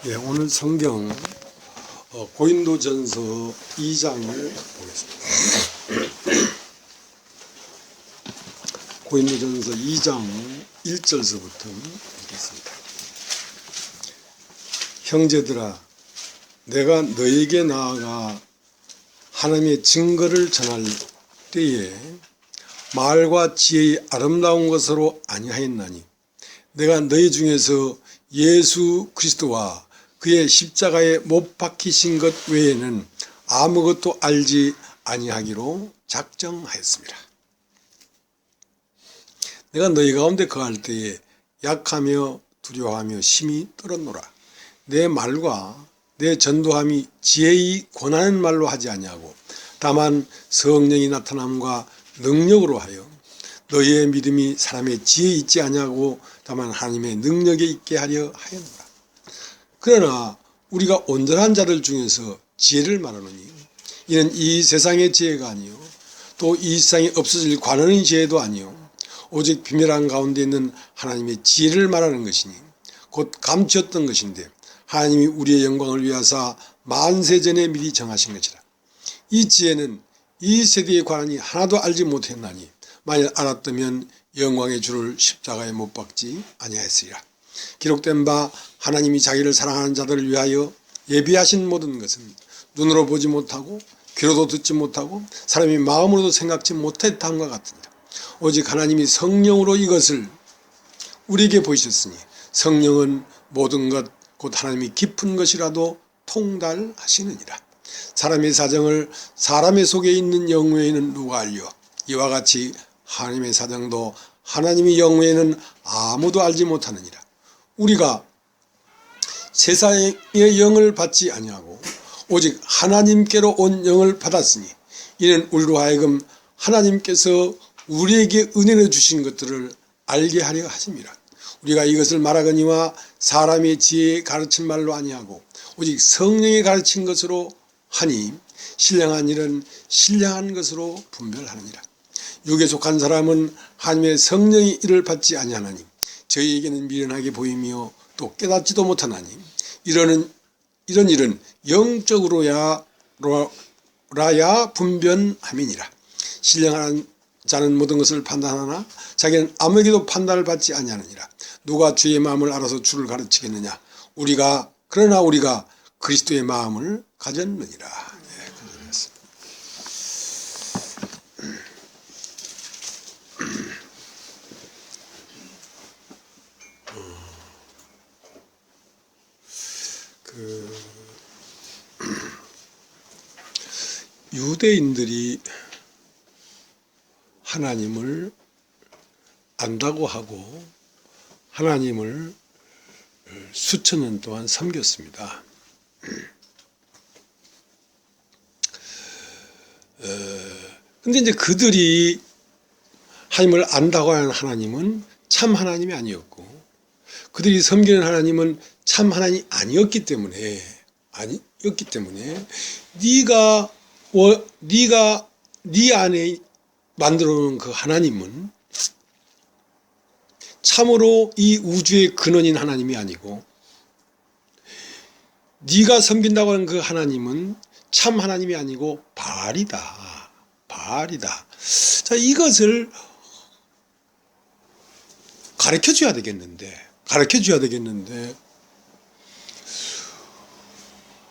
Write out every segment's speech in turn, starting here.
예, 오늘 성경 고린도전서 2장을 보겠습니다. 고린도전서 2장 1절서부터 읽겠습니다. 형제들아, 내가 너에게 나아가 하나님의 증거를 전할 때에 말과 지혜의 아름다운 것으로 아니하였나니 내가 너희 중에서 예수 그리스도와 그의 십자가에 못 박히신 것 외에는 아무것도 알지 아니하기로 작정하였습니다. 내가 너희 가운데 거할 때에 약하며 두려워하며 심히 떨었노라. 내 말과 내 전도함이 지혜의 권하는 말로 하지 아니하고 다만 성령이 나타남과 능력으로 하여 너희의 믿음이 사람의 지혜에 있지 아니하고 다만 하나님의 능력에 있게 하려 하였노라. 그러나 우리가 온전한 자들 중에서 지혜를 말하노니 이는 이 세상의 지혜가 아니요 또 이 세상에 없어질 관원의 지혜도 아니요 오직 비밀한 가운데 있는 하나님의 지혜를 말하는 것이니 곧 감추었던 것인데 하나님이 우리의 영광을 위하사 만세전에 미리 정하신 것이라. 이 지혜는 이 세대의 관원이 하나도 알지 못했나니 만일 알았다면 영광의 주를 십자가에 못 박지 아니하였으리라. 기록된 바 하나님이 자기를 사랑하는 자들을 위하여 예비하신 모든 것은 눈으로 보지 못하고 귀로도 듣지 못하고 사람이 마음으로도 생각지 못했다함과 같으니라. 오직 하나님이 성령으로 이것을 우리에게 보이셨으니 성령은 모든 것 곧 하나님이 깊은 것이라도 통달하시느니라. 사람의 사정을 사람의 속에 있는 영 외에는 누가 알려? 이와 같이 하나님의 사정도 하나님의 영 외에는 아무도 알지 못하느니라. 우리가 세상의 영을 받지 아니하고 오직 하나님께로 온 영을 받았으니 이는 우리로 하여금 하나님께서 우리에게 은혜를 주신 것들을 알게 하려 하심이라. 우리가 이것을 말하거니와 사람의 지혜에 가르친 말로 아니하고 오직 성령이 가르친 것으로 하니 신령한 일은 신령한 것으로 분별하느니라. 육에 속한 사람은 하나님의 성령의 일을 받지 아니하나니 저희에게는 미련하게 보이며 또 깨닫지도 못하나니 이런 일은 영적으로야 분변함이니라. 신령한 자는 모든 것을 판단하나 자기는 아무에게도 판단을 받지 아니하느니라. 누가 주의 마음을 알아서 주를 가르치겠느냐. 그러나 우리가 그리스도의 마음을 가졌느니라. 유대인들이 하나님을 안다고 하고 하나님을 수천 년 동안 섬겼습니다. 근데 이제 그들이 하나님을 안다고 하는 하나님은 참 하나님이 아니었고 그들이 섬기는 하나님은 참 하나님이 아니었기 때문에 네가 네 안에 만들어 놓은 그 하나님은 참으로 이 우주의 근원인 하나님이 아니고 네가 섬긴다고 하는 그 하나님은 참 하나님이 아니고 바알이다. 자, 이것을 가르쳐 줘야 되겠는데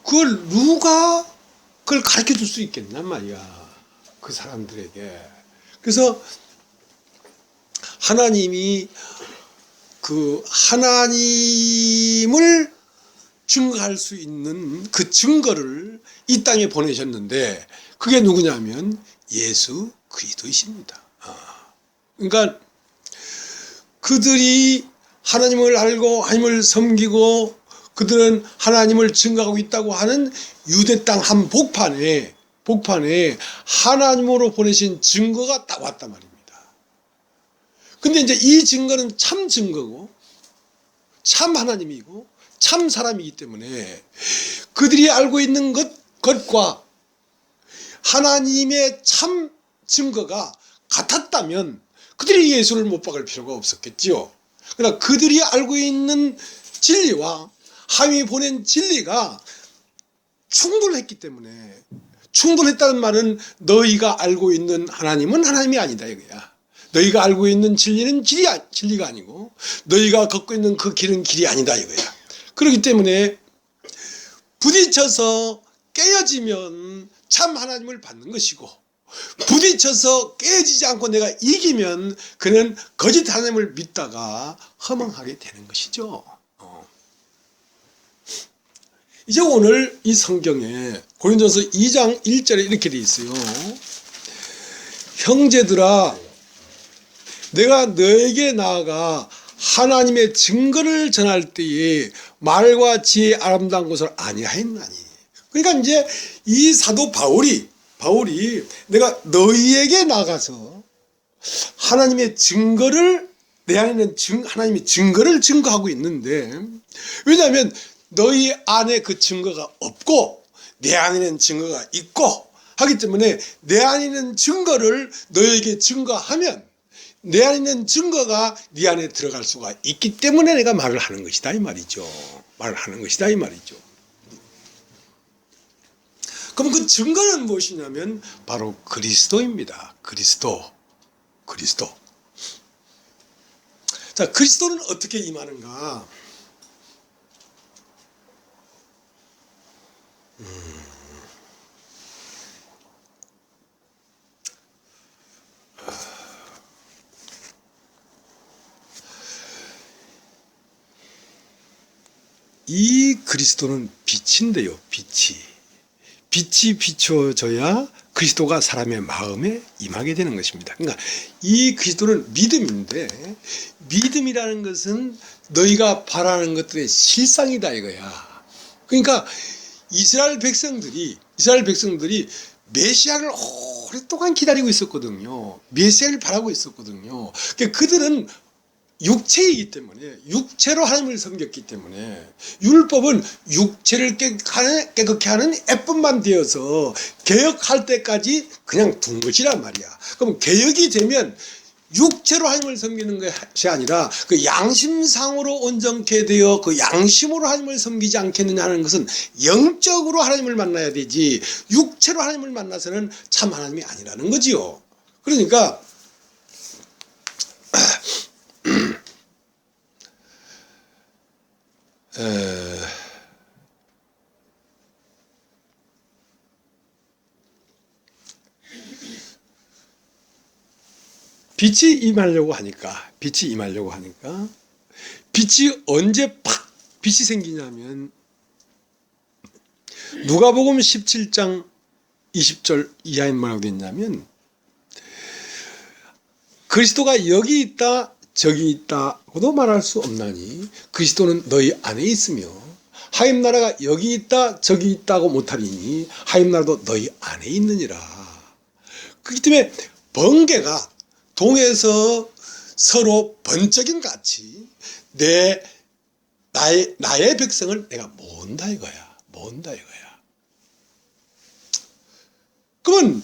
그걸 누가 그걸 가르쳐 줄 수 있겠냔 말이야. 그 사람들에게. 그래서 하나님이 그 하나님을 증거할 수 있는 그 증거를 이 땅에 보내셨는데 그게 누구냐면 예수 그리스도이십니다. 그러니까 그들이 하나님을 알고 하나님을 섬기고 그들은 하나님을 증거하고 있다고 하는 유대 땅 한 복판에 하나님으로 보내신 증거가 딱 왔단 말입니다. 근데 이제 이 증거는 참 증거고 참 하나님이고 참 사람이기 때문에 그들이 알고 있는 것과 하나님의 참 증거가 같았다면 그들이 예수를 못 박을 필요가 없었겠지요. 그러나 그들이 알고 있는 진리와 함이 보낸 진리가 충돌했기 때문에, 충돌했다는 말은 너희가 알고 있는 하나님은 하나님이 아니다 이거야. 너희가 알고 있는 진리는 진리가 아니고 너희가 걷고 있는 그 길은 길이 아니다 이거야. 그렇기 때문에 부딪혀서 깨어지면 참 하나님을 받는 것이고, 부딪혀서 깨어지지 않고 내가 이기면 그는 거짓 하나님을 믿다가 허망하게 되는 것이죠. 이제 오늘 이 성경에 고린도서 2장 1절에 이렇게 돼 있어요. 형제들아, 내가 너에게 나아가 하나님의 증거를 전할 때에 말과 지혜의 아름다운 것을 아니하였나니. 그러니까 이제 이 사도 바울이 내가 너희에게 나가서 하나님의 증거를, 내 안에 있는 하나님의 증거를 증거하고 있는데, 왜냐하면 너희 안에 그 증거가 없고 내 안에는 증거가 있고 하기 때문에 내 안에 있는 증거를 너에게 증거하면 내 안에 있는 증거가 네 안에 들어갈 수가 있기 때문에 내가 말을 하는 것이다 이 말이죠. 말을 하는 것이다 이 말이죠. 그럼 그 증거는 무엇이냐면 바로 그리스도입니다. 그리스도. 자, 그리스도는 어떻게 임하는가? 이 그리스도는 빛인데요. 빛이 비춰져야 그리스도가 사람의 마음에 임하게 되는 것입니다. 그러니까 이 그리스도는 믿음인데, 믿음이라는 것은 너희가 바라는 것들의 실상이다 이거야. 그러니까 이스라엘 백성들이 메시아를 오랫동안 기다리고 있었거든요. 메시아를 바라고 있었거든요. 그러니까 그들은 육체이기 때문에, 육체로 하나님을 섬겼기 때문에 율법은 육체를 깨끗게 하는 애뿐만 되어서 개혁할 때까지 그냥 둔 것이란 말이야. 그럼 개혁이 되면 육체로 하나님을 섬기는 것이 아니라 그 양심상으로 온전케 되어 그 양심으로 하나님을 섬기지 않겠느냐 하는 것은 영적으로 하나님을 만나야 되지, 육체로 하나님을 만나서는 참 하나님이 아니라는 거지요. 그러니까 빛이 임하려고 하니까 빛이 언제 팍 빛이 생기냐면 누가복음 17장 20절 이하에 뭐라고 되어 있냐면, 그리스도가 여기 있다 저기 있다고도 말할 수 없나니 그리스도는 너희 안에 있으며 하임 나라가 여기 있다 저기 있다고 못하리니 하임 나라도 너희 안에 있느니라. 그렇기 때문에 번개가 동에서 서로 번쩍임 같이 나의 백성을 내가 모은다 이거야. 그러면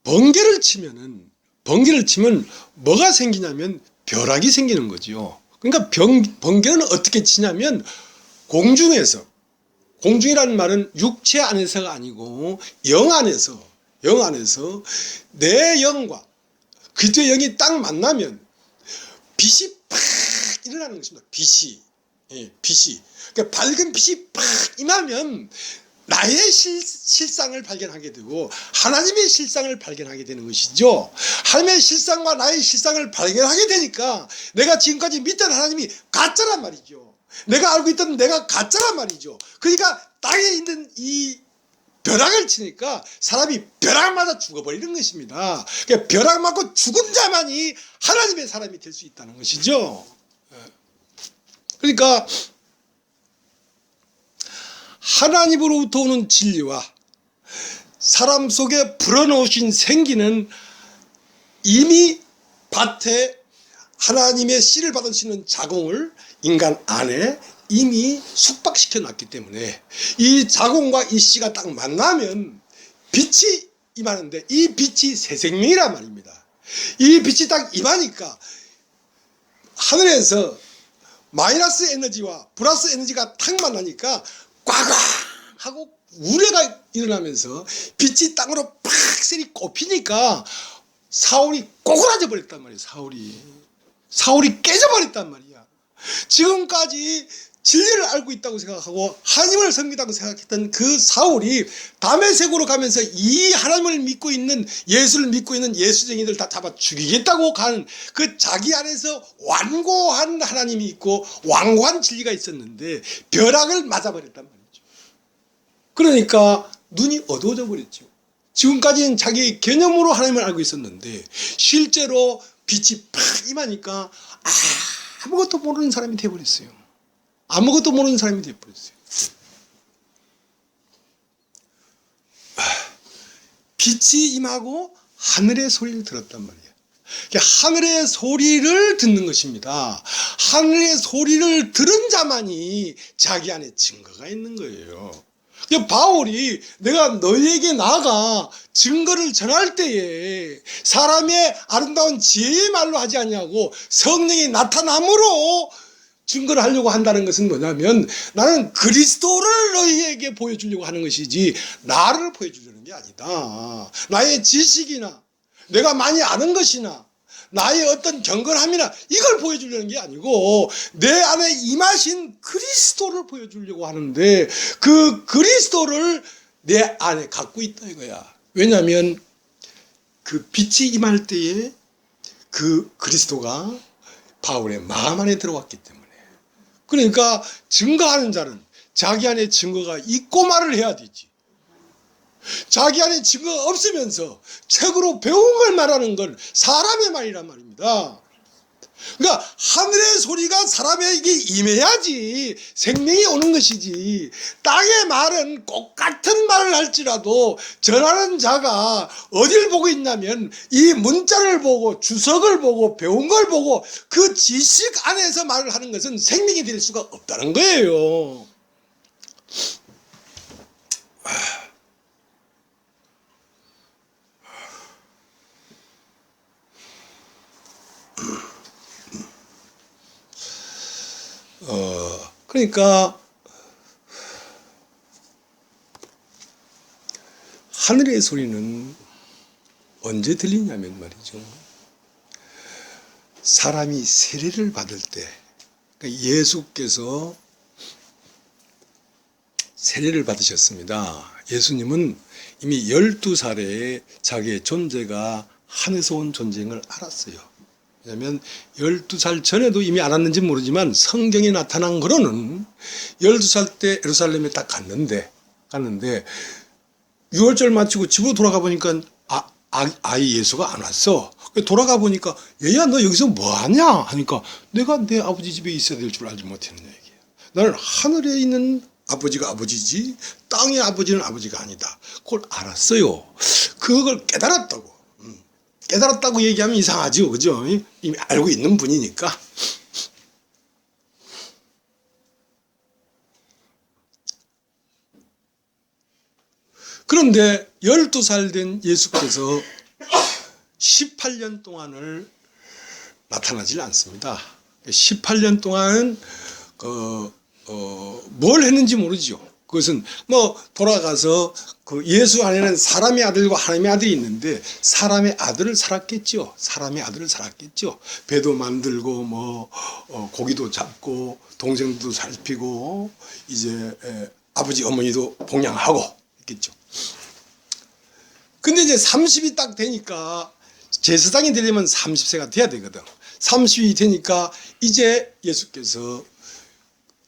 번개를 치면 뭐가 생기냐면 벼락이 생기는 거지요. 그러니까 번개는 어떻게 치냐면 공중이라는 말은 육체 안에서가 아니고 영 안에서 내 영과 그리스도의 영이 딱 만나면 빛이 팍 일어나는 것입니다. 빛이. 그러니까 밝은 빛이 팍 임하면 나의 실상을 발견하게 되고 하나님의 실상을 발견하게 되는 것이죠. 하나님의 실상과 나의 실상을 발견하게 되니까 내가 지금까지 믿던 하나님이 가짜란 말이죠. 내가 알고 있던 내가 가짜란 말이죠. 그러니까 땅에 있는 이 벼락을 치니까 사람이 벼락 맞아 죽어버리는 것입니다. 그러니까 벼락 맞고 죽은 자만이 하나님의 사람이 될 수 있다는 것이죠. 그러니까 하나님으로부터 오는 진리와 사람 속에 불어넣으신 생기는 이미 밭에 하나님의 씨를 받을 수 있는 자궁을 인간 안에 이미 숙박시켜 놨기 때문에 이 자궁과 이 씨가 딱 만나면 빛이 임하는데, 이 빛이 새 생명이란 말입니다. 이 빛이 딱 임하니까 하늘에서 마이너스 에너지와 플러스 에너지가 탁 만나니까 꽉꽉 하고 우레가 일어나면서 빛이 땅으로 팍셀이 꼽히니까 사울이 꼬그라져 버렸단 말이에요. 사울이 깨져버렸단 말이야. 지금까지 진리를 알고 있다고 생각하고 하나님을 섬기다고 생각했던 그 사울이 다메섹으로 가면서 이 하나님을 믿고 있는, 예수를 믿고 있는 예수쟁이들 다 잡아 죽이겠다고 가는 그 자기 안에서 완고한 하나님이 있고 완고한 진리가 있었는데 벼락을 맞아버렸단 말이죠. 그러니까 눈이 어두워져 버렸죠. 지금까지는 자기의 개념으로 하나님을 알고 있었는데 실제로 빛이 팍 임하니까 아무것도 모르는 사람이 되어버렸어요. 아무것도 모르는 사람이 되어버렸어요. 빛이 임하고 하늘의 소리를 들었단 말이에요. 하늘의 소리를 듣는 것입니다. 하늘의 소리를 들은 자만이 자기 안에 증거가 있는 거예요. 바울이 내가 너희에게 나아가 증거를 전할 때에 사람의 아름다운 지혜의 말로 하지 않냐고 성령이 나타남으로 증거를 하려고 한다는 것은 뭐냐면 나는 그리스도를 너희에게 보여주려고 하는 것이지 나를 보여주려는 게 아니다. 나의 지식이나 내가 많이 아는 것이나 나의 어떤 경건함이나 이걸 보여주려는 게 아니고 내 안에 임하신 그리스도를 보여주려고 하는데 그 그리스도를 내 안에 갖고 있다 이거야. 왜냐하면 그 빛이 임할 때에 그 그리스도가 바울의 마음 안에 들어왔기 때문에. 그러니까 증거하는 자는 자기 안에 증거가 있고 말을 해야 되지. 자기 안에 증거가 없으면서 책으로 배운 걸 말하는 건 사람의 말이란 말입니다. 그러니까 하늘의 소리가 사람에게 임해야지 생명이 오는 것이지 땅의 말은 똑같은 말을 할지라도 전하는 자가 어딜 보고 있냐면 이 문자를 보고 주석을 보고 배운 걸 보고 그 지식 안에서 말을 하는 것은 생명이 될 수가 없다는 거예요. 그러니까 하늘의 소리는 언제 들리냐면 말이죠. 사람이 세례를 받을 때, 그러니까 예수께서 세례를 받으셨습니다. 예수님은 이미 12살에 자기의 존재가 하늘에서 온 존재인 걸 알았어요. 왜냐하면 12살 전에도 이미 알았는지 모르지만 성경에 나타난 거로는 12살 때 예루살렘에 딱 갔는데 6월절 마치고 집으로 돌아가 보니까 아이 예수가 안 왔어. 돌아가 보니까 얘야 너 여기서 뭐하냐 하니까 내가 내 아버지 집에 있어야 될 줄 알지 못했느냐 얘기야. 나는 하늘에 있는 아버지가 아버지지 땅의 아버지는 아버지가 아니다. 그걸 알았어요. 그걸 깨달았다고. 깨달았다고 얘기하면 이상하죠. 그죠? 이미 알고 있는 분이니까. 그런데 12살 된 예수께서 18년 동안을 나타나질 않습니다. 18년 동안 뭘 했는지 모르죠. 그것은 돌아가서 그 예수 안에는 사람의 아들과 하나님의 아들이 있는데 사람의 아들을 살았겠죠. 사람의 아들을 살았겠죠. 배도 만들고 고기도 잡고 동생도 살피고 이제 아버지 어머니도 봉양하고 있겠죠. 근데 이제 30이 딱 되니까 제사장이 되려면 30세가 돼야 되거든. 30이 되니까 이제 예수께서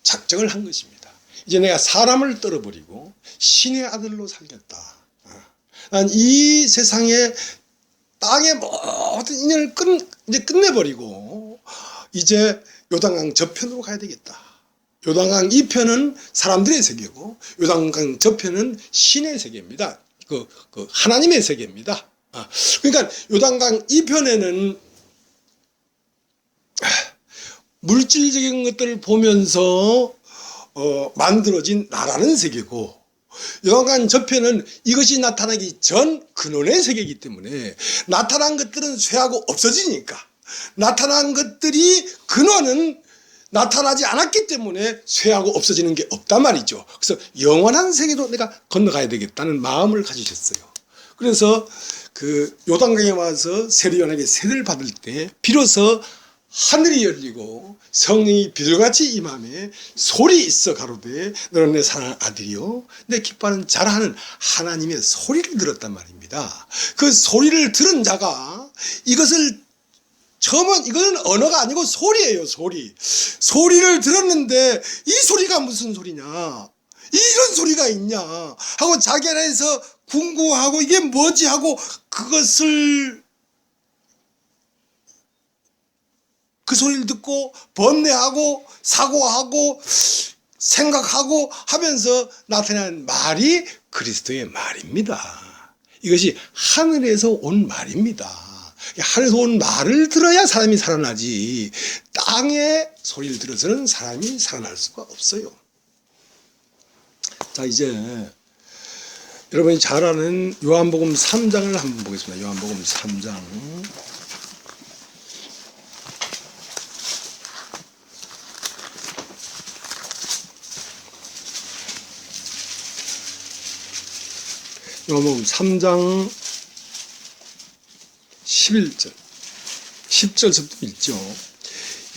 작정을 한 것입니다. 이제 내가 사람을 떨어버리고 신의 아들로 살겠다. 난 이 세상에 땅의 모든 인연을 이제 끝내버리고 이제 요단강 저편으로 가야 되겠다. 요단강 이편은 사람들의 세계고 요단강 저편은 신의 세계입니다. 그 하나님의 세계입니다. 그러니까 요단강 이편에는 물질적인 것들을 보면서 만들어진 나라는 세계고 요단강 저편은 이것이 나타나기 전 근원의 세계이기 때문에 나타난 것들은 쇠하고 없어지니까 나타난 것들이 근원은 나타나지 않았기 때문에 쇠하고 없어지는 게 없단 말이죠. 그래서 영원한 세계로 내가 건너가야 되겠다는 마음을 가지셨어요. 그래서 그 요단강에 와서 세례요한에게 세례를 받을 때 비로소 하늘이 열리고 성령이 비둘같이 임함에 소리 있어 가로되 너는 내 사랑하는 아들이요 내 기뻐하는 자라 하는 하나님의 소리를 들었단 말입니다. 그 소리를 들은 자가 이것은 처음은 이거는 언어가 아니고 소리예요. 소리를 들었는데 이 소리가 무슨 소리냐, 이런 소리가 있냐 하고 자기 안에서 궁금하고 이게 뭐지 하고 그것을 그 소리를 듣고 번뇌하고 사고하고 생각하고 하면서 나타난 말이 그리스도의 말입니다. 이것이 하늘에서 온 말입니다. 하늘에서 온 말을 들어야 사람이 살아나지 땅의 소리를 들어서는 사람이 살아날 수가 없어요. 자, 이제 여러분이 잘 아는 요한복음 3장을 한번 보겠습니다. 요한복음 3장. 요한복음 3장 11절 10절부터 읽죠.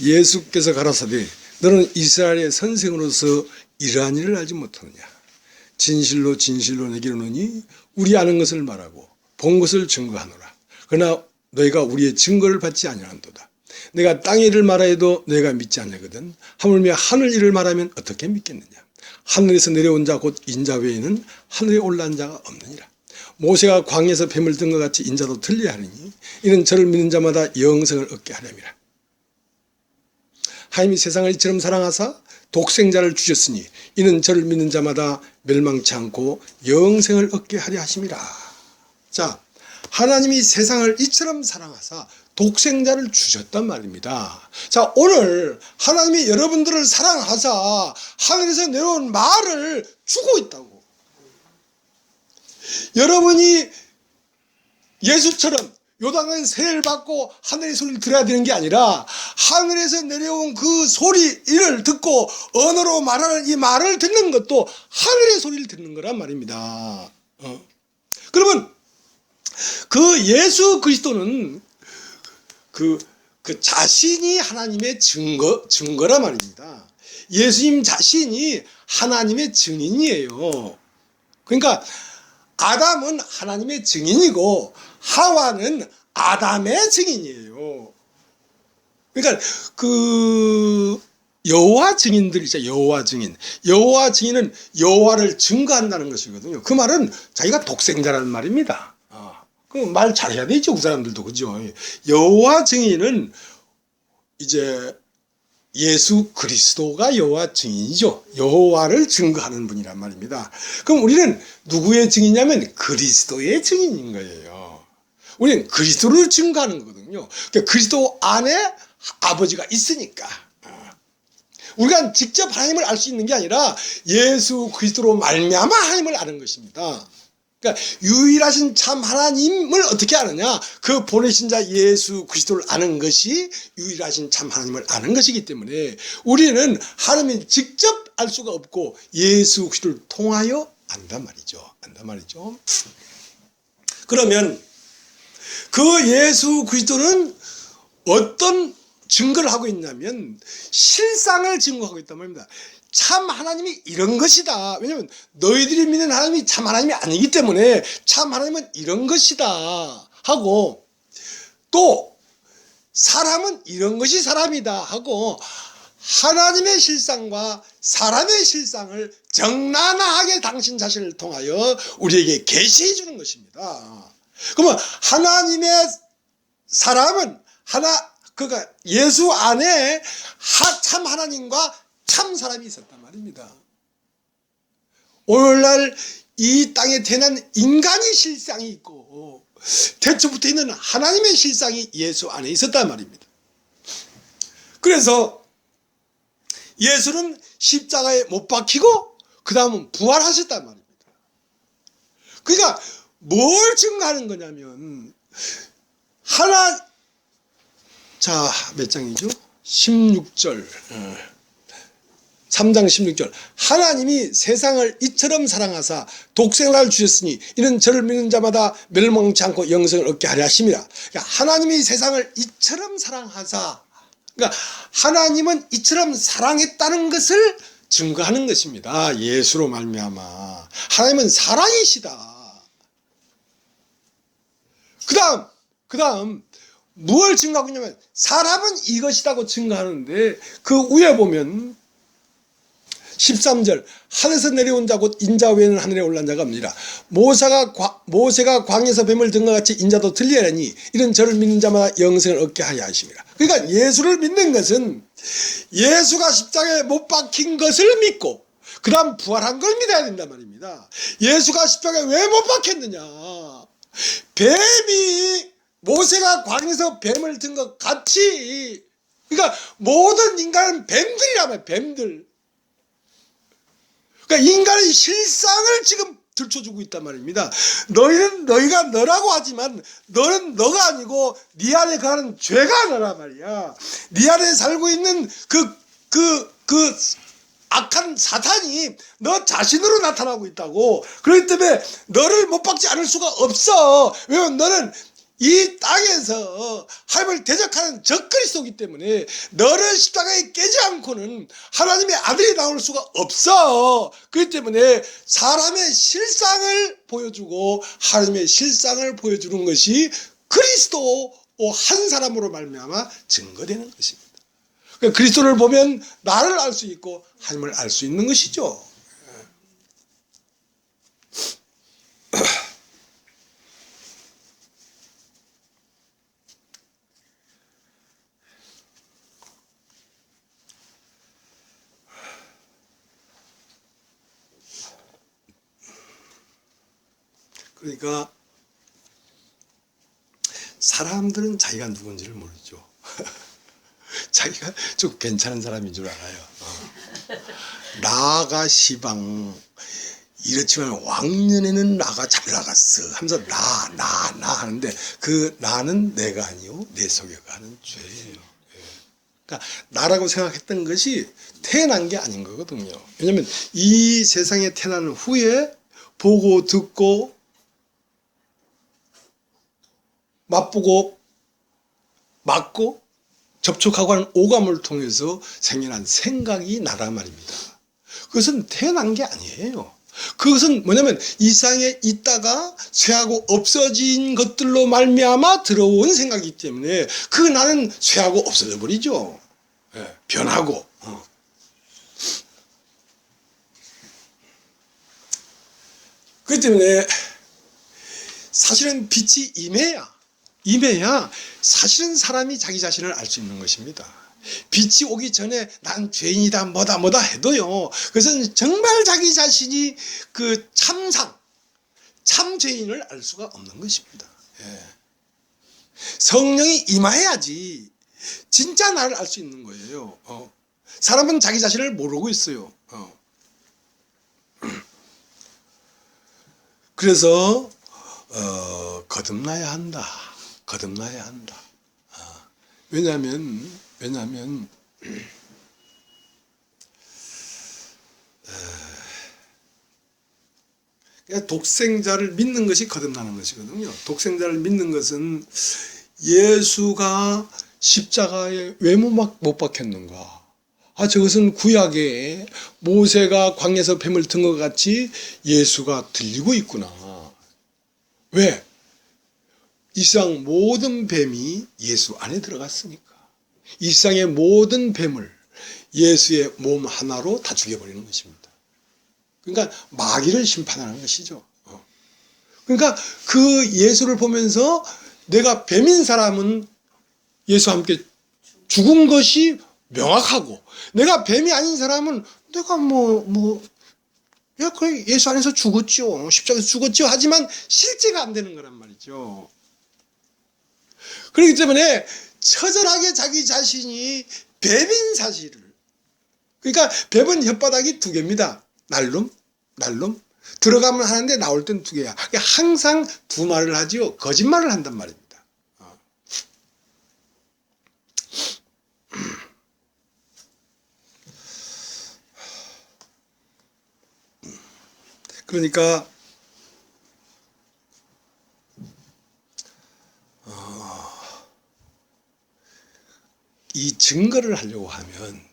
예수께서 가라사대 너는 이스라엘의 선생으로서 이러한 일을 알지 못하느냐. 진실로 진실로 내게 이르노니 우리 아는 것을 말하고 본 것을 증거하노라. 그러나 너희가 우리의 증거를 받지 아니한도다. 내가 땅의 일을 말하여도 너희가 믿지 않거든. 하물며 하늘 일을 말하면 어떻게 믿겠느냐. 하늘에서 내려온 자 곧 인자 외에는 하늘에 올라간 자가 없느니라. 모세가 광야에서 뱀을 든 것 같이 인자도 들려야 하느니 이는 저를 믿는 자마다 영생을 얻게 하렵니다. 하나님이 세상을 이처럼 사랑하사 독생자를 주셨으니 이는 저를 믿는 자마다 멸망치 않고 영생을 얻게 하려 하심이라. 자, 하나님이 세상을 이처럼 사랑하사 독생자를 주셨단 말입니다. 자, 오늘 하나님이 여러분들을 사랑하사 하늘에서 내려온 말을 주고 있다고. 여러분이 예수처럼 요단강에 세례를 받고 하늘의 소리를 들어야 되는 게 아니라 하늘에서 내려온 그 소리를 듣고 언어로 말하는 이 말을 듣는 것도 하늘의 소리를 듣는 거란 말입니다. 그러면 그 예수 그리스도는 그 자신이 하나님의 증거란 말입니다. 예수님 자신이 하나님의 증인이에요. 그러니까 아담은 하나님의 증인이고 하와는 아담의 증인이에요. 그러니까 그 여호와 증인들 있죠. 여호와 증인. 여호와 증인은 여호와를 증거한다는 것이거든요. 그 말은 자기가 독생자라는 말입니다. 그 말 잘해야 되죠. 그 사람들도. 그죠. 여호와 증인은 이제 예수 그리스도가 여호와 증인이죠. 여호와를 증거하는 분이란 말입니다. 그럼 우리는 누구의 증인이냐면 그리스도의 증인인 거예요. 우리는 그리스도를 증거하는 거거든요. 그러니까 그리스도 안에 아버지가 있으니까. 우리가 직접 하나님을 알 수 있는 게 아니라 예수 그리스도로 말미암아 하나님을 아는 것입니다. 그러니까 유일하신 참 하나님을 어떻게 아느냐? 그 보내신 자 예수 그리스도를 아는 것이 유일하신 참 하나님을 아는 것이기 때문에 우리는 하나님을 직접 알 수가 없고 예수 그리스도를 통하여 안단 말이죠. 그러면 그 예수 그리스도는 어떤 증거를 하고 있냐면 실상을 증거하고 있단 말입니다. 참 하나님이 이런 것이다. 왜냐하면 너희들이 믿는 하나님이 참 하나님이 아니기 때문에 참 하나님은 이런 것이다 하고, 또 사람은 이런 것이 사람이다 하고 하나님의 실상과 사람의 실상을 적나라하게 당신 자신을 통하여 우리에게 계시해 주는 것입니다. 그러면 하나님의 사람은 그러니까 예수 안에 참 하나님과 참 사람이 있었단 말입니다. 오늘날 이 땅에 태어난 인간의 실상이 있고 태초부터 있는 하나님의 실상이 예수 안에 있었단 말입니다. 그래서 예수는 십자가에 못 박히고 그 다음은 부활하셨단 말입니다. 그러니까 뭘 증거하는 거냐면 자, 몇 장이죠? 16절 3장 16절 하나님이 세상을 이처럼 사랑하사 독생자를 주셨으니 이는 저를 믿는 자마다 멸망치 않고 영생을 얻게 하려 하심이라. 그러니까 하나님이 세상을 이처럼 사랑하사, 그러니까 하나님은 이처럼 사랑했다는 것을 증거하는 것입니다. 예수로 말미암아 하나님은 사랑이시다. 그 다음 무엇을 증거하고 있냐면 사람은 이것이라고 증거하는데 그 위에 보면 13절 하늘에서 내려온 자 곧 인자 외에는 하늘에 올라온 자가 없느니라. 모세가 광야에서 뱀을 든 것 같이 인자도 들리하니 이런 저를 믿는 자마다 영생을 얻게 하여 하심이라. 그러니까 예수를 믿는 것은 예수가 십자가에 못 박힌 것을 믿고 그 다음 부활한 걸 믿어야 된단 말입니다. 예수가 십자가에 왜 못 박혔느냐. 뱀이 모세가 광야에서 뱀을 든 것 같이, 그러니까 모든 인간은 뱀들이란 말이야. 뱀들. 그러니까 인간의 실상을 지금 들춰주고 있단 말입니다. 너희는 너희가 너라고 하지만 너는 너가 아니고 네 안에 거하는 죄가 너란 말이야. 네 안에 살고 있는 그 악한 사탄이 너 자신으로 나타나고 있다고. 그렇기 때문에 너를 못 박지 않을 수가 없어. 왜냐면 너는 이 땅에서 하나님을 대적하는 적그리스도이기 때문에 너를 십자가에 깨지 않고는 하나님의 아들이 나올 수가 없어. 그렇기 때문에 사람의 실상을 보여주고 하나님의 실상을 보여주는 것이 그리스도 한 사람으로 말미암아 증거되는 것입니다. 그러니까 그리스도를 보면 나를 알 수 있고 하나님을 알 수 있는 것이죠. 그러니까 사람들은 자기가 누군지를 모르죠. 자기가 좀 괜찮은 사람인 줄 알아요. 나가 이렇지만 왕년에는 나가 잘 나갔어 하면서 나 하는데 그 나는 내가 아니요 내 속에 가는 죄예요. 그러니까 나라고 생각했던 것이 태어난 게 아닌 거거든요. 왜냐하면 이 세상에 태어난 후에 보고 듣고 맛보고 맞고 접촉하고 하는 오감을 통해서 생겨난 생각이 나란 말입니다. 그것은 태어난 게 아니에요. 그것은 뭐냐면 이 세상에 있다가 쇠하고 없어진 것들로 말미암아 들어온 생각이기 때문에 그 나는 쇠하고 없어져 버리죠. 변하고. 그렇기 때문에 사실은 빛이 임해야 사실은 사람이 자기 자신을 알 수 있는 것입니다. 빛이 오기 전에 난 죄인이다 뭐다 해도요, 그것은 정말 자기 자신이 그 참 죄인을 알 수가 없는 것입니다. 성령이 임해야지 진짜 나를 알 수 있는 거예요. 사람은 자기 자신을 모르고 있어요. 그래서 거듭나야 한다. 왜냐하면 독생자를 믿는 것이 거듭나는 것이거든요. 독생자를 믿는 것은 예수가 십자가에 왜 못 박혔는가? 저것은 구약에 모세가 광야에서 뱀을 든 것 같이 예수가 들리고 있구나. 왜? 이 세상 모든 뱀이 예수 안에 들어갔으니까. 이 세상의 모든 뱀을 예수의 몸 하나로 다 죽여버리는 것입니다. 그러니까 마귀를 심판하는 것이죠. 그러니까 그 예수를 보면서 내가 뱀인 사람은 예수와 함께 죽은 것이 명확하고, 내가 뱀이 아닌 사람은 내가 거의 예수 안에서 죽었죠. 십자가에서 죽었죠. 하지만 실제가 안 되는 거란 말이죠. 그렇기 때문에 처절하게 자기 자신이 뱀인 사실을, 그러니까 뱀은 혓바닥이 2개입니다. 날름. 들어가면 하는데 나올 땐 2개야. 그러니까 항상 두 말을 하지요. 거짓말을 한단 말입니다. 그러니까 이 증거를 하려고 하면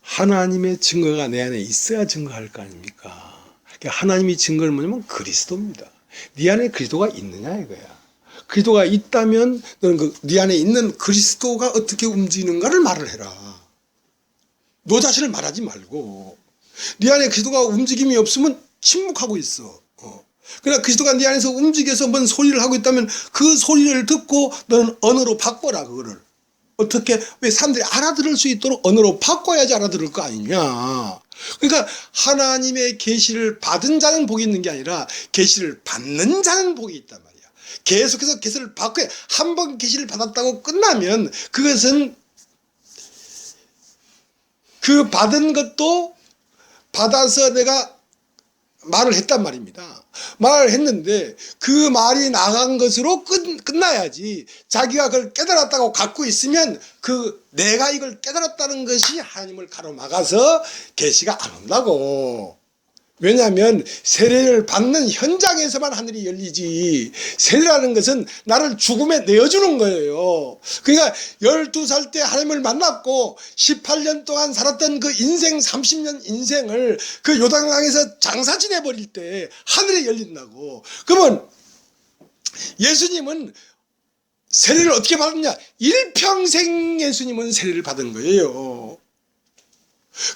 하나님의 증거가 내 안에 있어야 증거할 거 아닙니까? 그러니까 하나님이 증거를 뭐냐면 그리스도입니다. 네 안에 그리스도가 있느냐 이거야. 그리스도가 있다면 너는 네 안에 있는 그리스도가 어떻게 움직이는가를 말을 해라. 너 자신을 말하지 말고. 네 안에 그리스도가 움직임이 없으면 침묵하고 있어. 그러나 그리스도가 네 안에서 움직여서 뭔 소리를 하고 있다면 그 소리를 듣고 너는 언어로 바꿔라 그거를. 어떻게 왜 사람들이 알아들을 수 있도록 언어로 바꿔야지 알아들을 거 아니냐. 그러니까 하나님의 계시를 받은 자는 복이 있는 게 아니라 계시를 받는 자는 복이 있단 말이야. 계속해서 계시를 받고 한 번 계시를 받았다고 끝나면 그것은 그 받은 것도 받아서 내가 말을 했단 말입니다. 말을 했는데 그 말이 나간 것으로 끝나야지. 자기가 그걸 깨달았다고 갖고 있으면 내가 이걸 깨달았다는 것이 하나님을 가로막아서 계시가 안 온다고. 왜냐하면 세례를 받는 현장에서만 하늘이 열리지. 세례라는 것은 나를 죽음에 내어주는 거예요. 그러니까 12살 때 하나님을 만났고 18년 동안 살았던 그 인생 30년 인생을 그 요단강에서 장사 지내버릴 때 하늘이 열린다고. 그러면 예수님은 세례를 어떻게 받았냐? 일평생 예수님은 세례를 받은 거예요.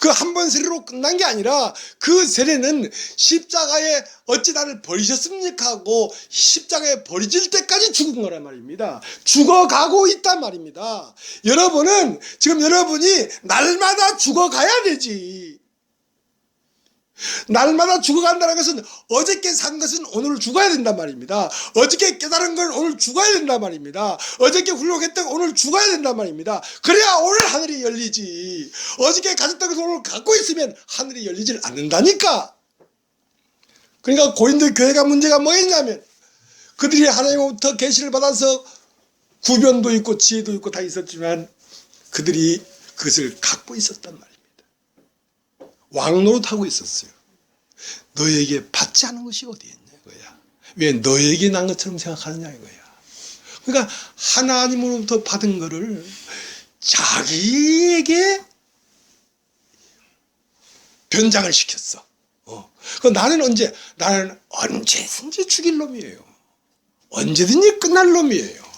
그 한 번 세례로 끝난 게 아니라 그 세례는 십자가에 어찌 나를 버리셨습니까 하고 십자가에 버려질 때까지 죽은 거란 말입니다. 죽어가고 있단 말입니다. 여러분은 지금 여러분이 날마다 죽어가야 되지. 날마다 죽어간다는 것은 어저께 산 것은 오늘 죽어야 된단 말입니다. 어저께 깨달은 건 오늘 죽어야 된단 말입니다. 어저께 훌륭했던 건 오늘 죽어야 된단 말입니다. 그래야 오늘 하늘이 열리지. 어저께 가졌던 것을 오늘 갖고 있으면 하늘이 열리질 않는다니까. 그러니까 고린도 교회가 문제가 뭐였냐면 그들이 하나님으로부터 계시를 받아서 구변도 있고 지혜도 있고 다 있었지만 그들이 그것을 갖고 있었단 말입니다. 왕노릇하고 있었어요. 너에게 받지 않은 것이 어디 있냐 이거야. 왜 너에게 난 것처럼 생각하느냐 이거야. 그러니까 하나님으로부터 받은 거를 자기에게 변장을 시켰어. 나는 언제든지 죽일 놈이에요. 언제든지 끝날 놈이에요.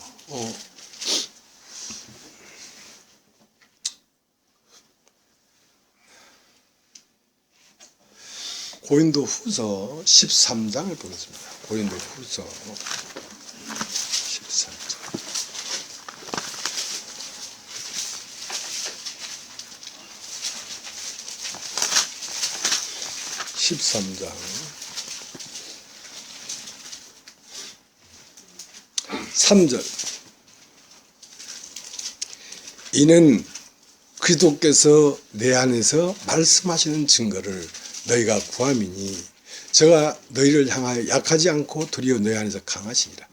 고린도 후서 13장을 보겠습니다. 고린도 후서 13장. (13장) 3절. 이는 그리스도께서 내 안에서 말씀하시는 증거를 너희가 구함이니 저가 너희를 향하여 약하지 않고 도리어 너희 안에서 강하시니라.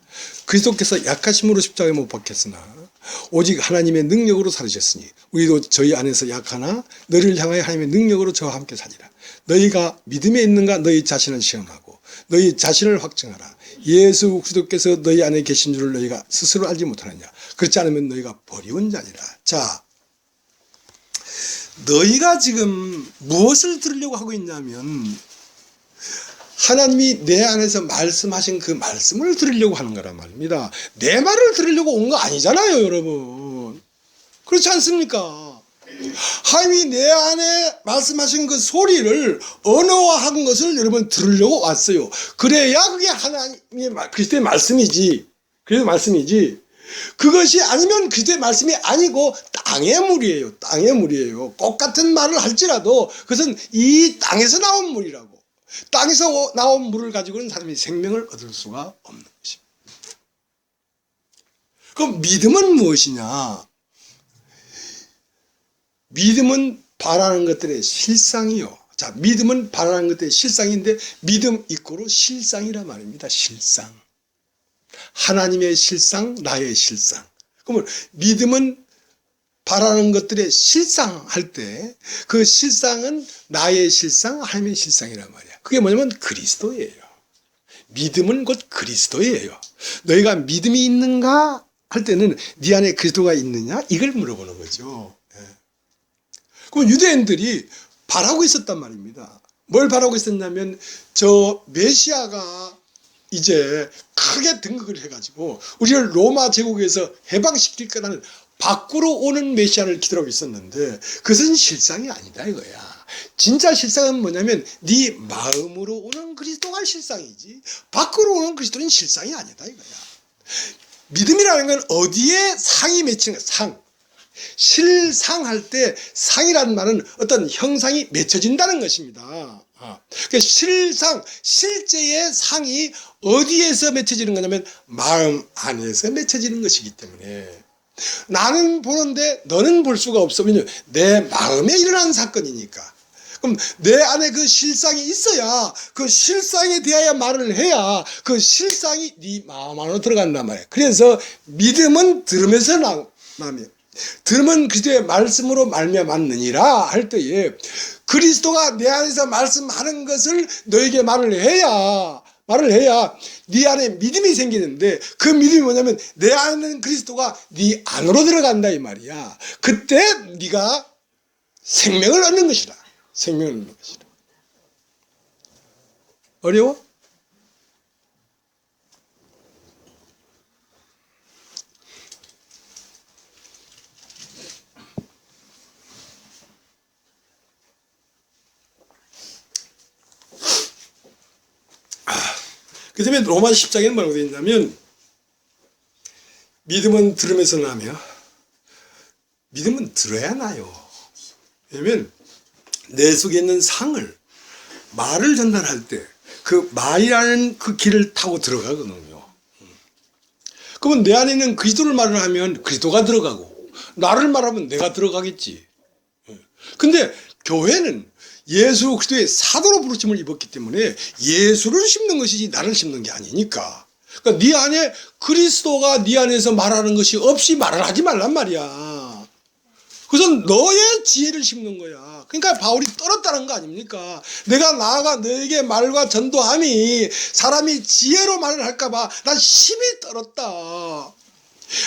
그리스도께서 약하심으로 십자가에 못 박혔으나 오직 하나님의 능력으로 살으셨으니 우리도 저희 안에서 약하나 너희를 향하여 하나님의 능력으로 저와 함께 사니라. 너희가 믿음에 있는가 너희 자신을 시험하고 너희 자신을 확증하라. 예수 그리스도께서 너희 안에 계신 줄을 너희가 스스로 알지 못하느냐. 그렇지 않으면 너희가 버리운 자니라. 자, 너희가 지금 무엇을 들으려고 하고 있냐면 하나님이 내 안에서 말씀하신 그 말씀을 들으려고 하는 거란 말입니다. 내 말을 들으려고 온 거 아니잖아요, 여러분. 그렇지 않습니까? 하나님이 내 안에 말씀하신 그 소리를 언어화한 것을 여러분 들으려고 왔어요. 그래야 그게 하나님의 그리스도의 말씀이지. 그리스도의 말씀이지. 그것이 아니면 그리스도의 말씀이 아니고 땅의 물이에요. 땅의 물이에요. 똑같은 말을 할지라도 그것은 이 땅에서 나온 물이라고. 땅에서 나온 물을 가지고는 사람이 생명을 얻을 수가 없는 것입니다. 그럼 믿음은 무엇이냐? 믿음은 바라는 것들의 실상이요. 자, 믿음은 바라는 것들의 실상인데 믿음 이꼬로 실상이란 말입니다. 실상. 하나님의 실상, 나의 실상. 그러면 믿음은 바라는 것들의 실상할 때 그 실상은 나의 실상, 하나님의 실상이란 말이야. 그게 뭐냐면 그리스도예요. 믿음은 곧 그리스도예요. 너희가 믿음이 있는가 할 때는 네 안에 그리스도가 있느냐 이걸 물어보는 거죠. 그럼 유대인들이 바라고 있었단 말입니다. 뭘 바라고 있었냐면 저 메시아가 이제 크게 등극을 해가지고 우리를 로마 제국에서 해방시킬 거라는 밖으로 오는 메시아를 기다리고 있었는데 그것은 실상이 아니다 이거야. 진짜 실상은 뭐냐면 네 마음으로 오는 그리스도가 실상이지 밖으로 오는 그리스도는 실상이 아니다 이거야. 믿음이라는 건 어디에 상이 맺히는 거야. 상. 실상할 때 상이라는 말은 어떤 형상이 맺혀진다는 것입니다. 그러니까 실상, 실제의 상이 어디에서 맺혀지는 거냐면 마음 안에서 맺혀지는 것이기 때문에 나는 보는데 너는 볼 수가 없어. 왜냐하면 내 마음에 일어난 사건이니까. 그럼 내 안에 그 실상이 있어야 그 실상에 대하여 말을 해야 그 실상이 네 마음 안으로 들어간단 말이야. 그래서 믿음은 들으면서 나며 들으면 그리스도의 말씀으로 말미암았느니라 할 때에 그리스도가 내 안에서 말씀하는 것을 너에게 말을 해야 네 안에 믿음이 생기는데 그 믿음이 뭐냐면 내 안에 있는 그리스도가 네 안으로 들어간다 이 말이야. 그때 네가 생명을 얻는 것이다. 생명을 얻는 것이다. 어려워? 그 다음에 로마 10장에는 뭐라고 되어 있냐면 믿음은 들으면서 나며 믿음은 들어야 나요. 왜냐면 내 속에 있는 상을 말을 전달할 때 그 말이라는 그 길을 타고 들어가거든요. 그러면 내 안에 있는 그리스도를 말을 하면 그리스도가 들어가고 나를 말하면 내가 들어가겠지. 근데 교회는 예수 그리스도의 사도로 부르심을 입었기 때문에 예수를 심는 것이지 나를 심는 게 아니니까. 그러니까 네 안에 그리스도가 네 안에서 말하는 것이 없이 말을 하지 말란 말이야. 그래서 너의 지혜를 심는 거야. 그러니까 바울이 떨었다는 거 아닙니까? 내가 나아가 너에게 말과 전도함이 사람이 지혜로 말을 할까 봐 난 심히 떨었다.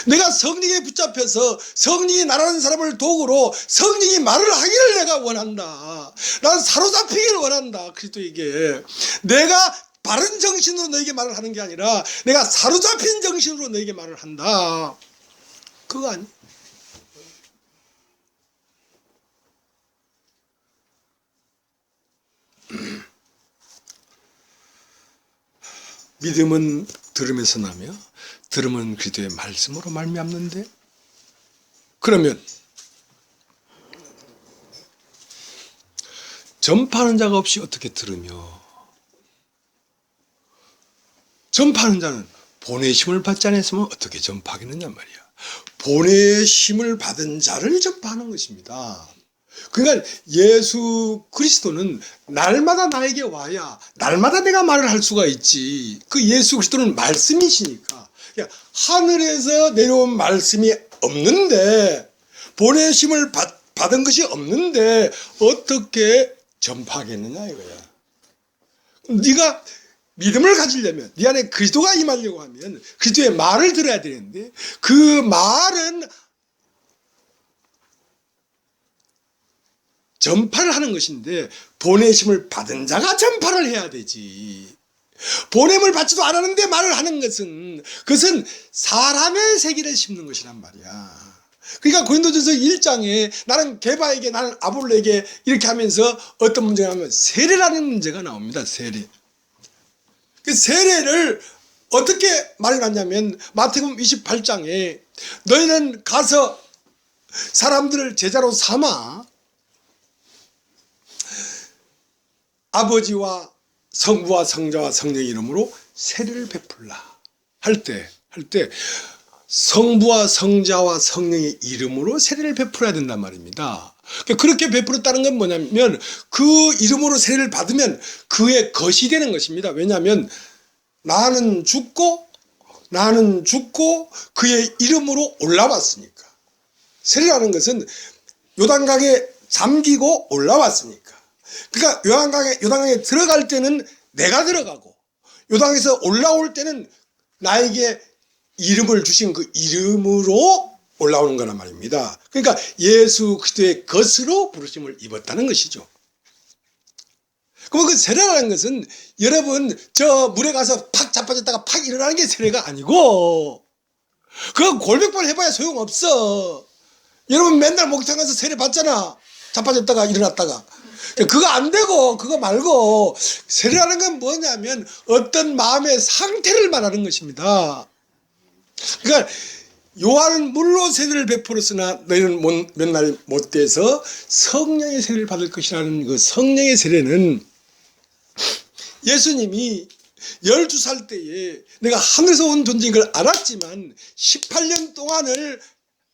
내가 성령에 붙잡혀서 성령이 나라는 사람을 도구로 성령이 말을 하기를 내가 원한다. 난 사로잡히기를 원한다. 그리스도에게. 내가 바른 정신으로 너에게 말을 하는 게 아니라 내가 사로잡힌 정신으로 너에게 말을 한다. 그거 아니? 믿음은 들으면서 나며 들으면 그리스도의 말씀으로 말미암는데 그러면 전파하는 자가 없이 어떻게 들으며 전파하는 자는 보내심을 받지 않았으면 어떻게 전파하겠느냐 말이야. 보내심을 받은 자를 전파하는 것입니다. 그러니까 예수 그리스도는 날마다 나에게 와야 날마다 내가 말을 할 수가 있지. 그 예수 그리스도는 말씀이시니까. 하늘에서 내려온 말씀이 없는데 보내심을 받은 것이 없는데 어떻게 전파하겠느냐 이거야. 네가 믿음을 가지려면 네 안에 그리스도가 임하려고 하면 그리스도의 말을 들어야 되는데 그 말은 전파를 하는 것인데 보내심을 받은 자가 전파를 해야 되지. 보냄을 받지도 않았는데 말을 하는 것은 그것은 사람의 세계를 심는 것이란 말이야. 그러니까 고린도전서 1장에 나는 게바에게 나는 아볼로에게 이렇게 하면서 어떤 문제가 하면 세례라는 문제가 나옵니다. 세례. 그 세례를 어떻게 말해놨냐면 마태복음 28장에 너희는 가서 사람들을 제자로 삼아 아버지와 성부와 성자와 성령의 이름으로 세례를 베풀라 할 때 성부와 성자와 성령의 이름으로 세례를 베풀어야 된단 말입니다. 그렇게 베풀었다는 건 뭐냐면 그 이름으로 세례를 받으면 그의 것이 되는 것입니다. 왜냐하면 나는 죽고 그의 이름으로 올라왔으니까. 세례라는 것은 요단강에 잠기고 올라왔으니까. 그러니까 요단강에 들어갈 때는 내가 들어가고 요단강에서 올라올 때는 나에게 이름을 주신 그 이름으로 올라오는 거란 말입니다. 그러니까 예수 그리스도의 것으로 부르심을 입었다는 것이죠. 그러면 그 세례라는 것은 여러분 저 물에 가서 팍 자빠졌다가 팍 일어나는 게 세례가 아니고, 그거 골백번 해봐야 소용없어. 여러분 맨날 목욕탕 가서 세례 받잖아. 자빠졌다가 일어났다가. 그거 안 되고 그거 말고, 세례라는 건 뭐냐면 어떤 마음의 상태를 말하는 것입니다. 그러니까 요한은 물로 세례를 베풀었으나 너희는 맨날 못돼서 성령의 세례를 받을 것이라는 그 성령의 세례는, 예수님이 12살 때에 내가 하늘에서 온 존재인 걸 알았지만 18년 동안을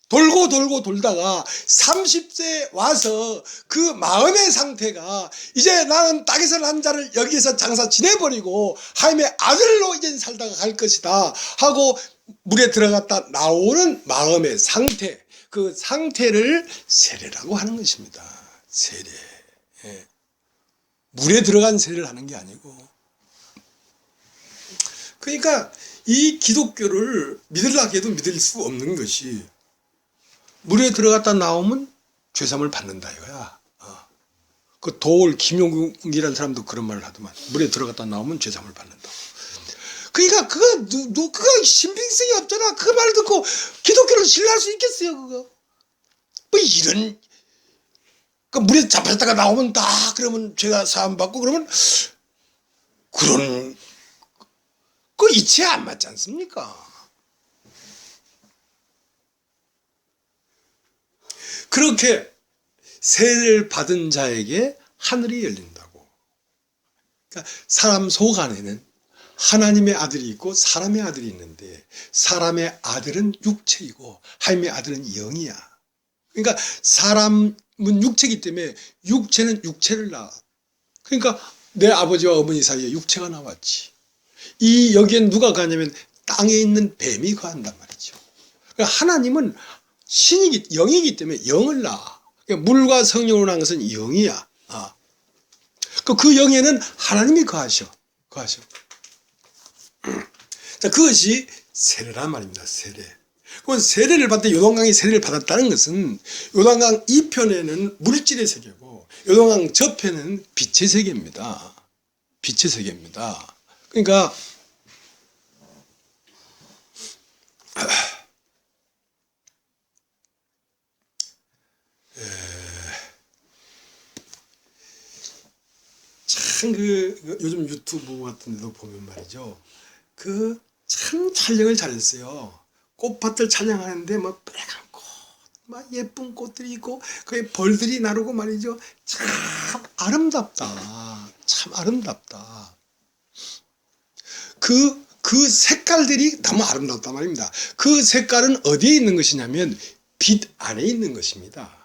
돌고 돌다가 30세에 와서 그 마음의 상태가 이제 나는 땅에서 난 자를 여기에서 장사 지내버리고 하나님의 아들로 이제 살다가 갈 것이다 하고 물에 들어갔다 나오는 마음의 상태, 그 상태를 세례라고 하는 것입니다. 세례. 예. 물에 들어간 세례를 하는 게 아니고. 그러니까 이 기독교를 믿으려고 해도 믿을 수 없는 것이, 물에 들어갔다 나오면 죄삼을 받는다 이거야. 그 도올 김용국이라는 사람도 그런 말을 하더만, 물에 들어갔다 나오면 죄삼을 받는다. 그러니까 그거 신빙성이 없잖아. 그 말 듣고 기독교를 신뢰할 수 있겠어요 그거? 뭐 이런, 그 물에 잡혔다가 나오면 다 그러면 죄가 사함 받고 그러면 그런 그 이치에 안 맞지 않습니까? 그렇게 세례를 받은 자에게 하늘이 열린다고. 그러니까 사람 속 안에는 하나님의 아들이 있고 사람의 아들이 있는데, 사람의 아들은 육체이고 하나님의 아들은 영이야. 그러니까 사람은 육체이기 때문에 육체는 육체를 낳아. 그러니까 내 아버지와 어머니 사이에 육체가 나왔지. 여기엔 누가 가냐면 땅에 있는 뱀이 거한단 말이죠. 그러니까 하나님은 영이기 때문에 영을 낳아. 그러니까 물과 성령으로 난 것은 영이야. 그 영에는 하나님이 거하셔. 자, 그것이 세례란 말입니다. 세례. 그럼 세례를 받을 때 요단강에 세례를 받았다는 것은, 요단강 이편에는 물질의 세계고 요단강 저편에는 빛의 세계입니다. 빛의 세계입니다. 그러니까 참 요즘 유튜브 같은 데도 보면 말이죠, 참 촬영을 잘했어요. 꽃밭을 촬영하는데 뭐 빨간 꽃, 막 예쁜 꽃들이 있고 그 벌들이 나르고 말이죠. 참 아름답다. 참 아름답다. 그 색깔들이 너무 아름답단 말입니다. 그 색깔은 어디에 있는 것이냐면 빛 안에 있는 것입니다.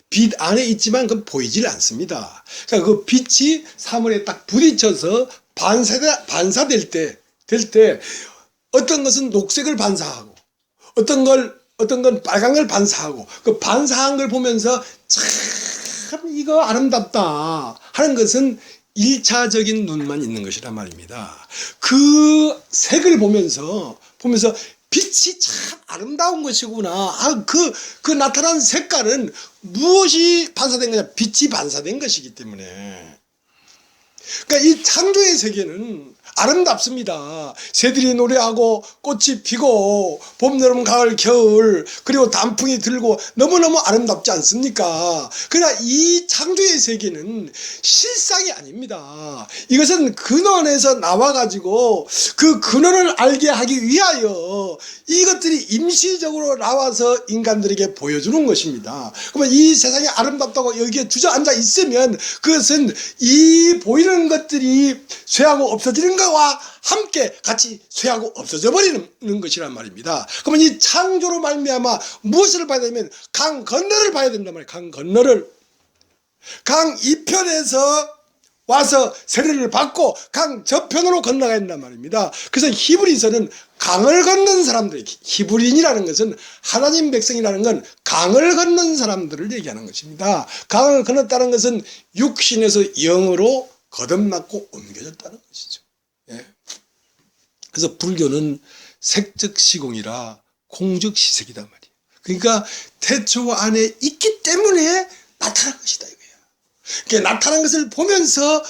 빛 안에 있지만 그건 보이질 않습니다. 그러니까 그 빛이 사물에 딱 부딪혀서 반사될 때 어떤 것은 녹색을 반사하고 어떤 건 빨간 걸 반사하고, 그 반사한 걸 보면서 참 이거 아름답다 하는 것은 1차적인 눈만 있는 것이란 말입니다. 그 색을 보면서 빛이 참 아름다운 것이구나. 그 나타난 색깔은 무엇이 반사된 거냐? 빛이 반사된 것이기 때문에. 그러니까 이 창조의 세계는 아름답습니다. 새들이 노래하고 꽃이 피고 봄, 여름, 가을, 겨울, 그리고 단풍이 들고 너무너무 아름답지 않습니까? 그러나 이 창조의 세계는 실상이 아닙니다. 이것은 근원에서 나와가지고 그 근원을 알게 하기 위하여 이것들이 임시적으로 나와서 인간들에게 보여주는 것입니다. 그러면 이 세상이 아름답다고 여기에 주저앉아 있으면 그것은 이 보이는 것들이 쇠하고 없어지는 것과 함께 같이 쇠하고 없어져 버리는 것이란 말입니다. 그러면 이 창조로 말미암아 무엇을 봐야 되냐면 강 건너를 봐야 된단 말이에요. 강 건너를. 강 이편에서 와서 세례를 받고 강 저편으로 건너가야 된단 말입니다. 그래서 히브리서는 강을 건넌 사람들, 히브리인이라는 것은 하나님 백성이라는 건 강을 건넌 사람들을 얘기하는 것입니다. 강을 건넜다는 것은 육신에서 영으로 거듭났고 옮겨졌다는 것이죠. 예. 그래서 불교는 색적 시공이라 공적 시색이단 말이에요. 그러니까 태초 안에 있기 때문에 나타난 것이다 이거야. 그러니까 나타난 것을 보면서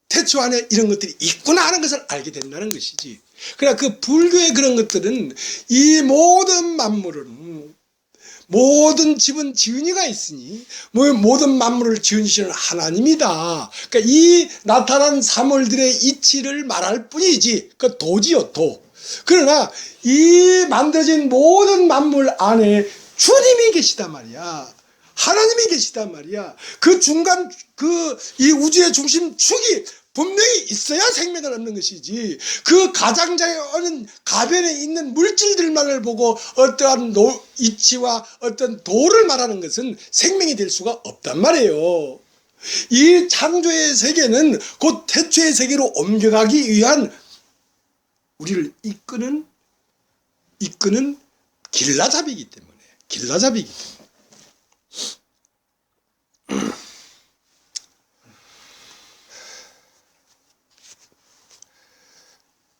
태초 안에 이런 것들이 있구나 하는 것을 알게 된다는 것이지. 그러나 그 불교의 그런 것들은 이 모든 만물은, 모든 집은 지은이가 있으니 모든 만물을 지으시는 하나님이다. 그러니까 이 나타난 사물들의 이치를 말할 뿐이지, 그 도지요, 도. 그러나 이 만들어진 모든 만물 안에 주님이 계시단 말이야. 하나님이 계시단 말이야. 그 중간 이 우주의 중심 축이 분명히 있어야 생명을 얻는 것이지, 그 가장자의 가변에 있는 물질들만을 보고 어떠한 이치와 어떤 도를 말하는 것은 생명이 될 수가 없단 말이에요. 이 창조의 세계는 곧 태초의 세계로 옮겨가기 위한 우리를 이끄는 길라잡이기 때문에.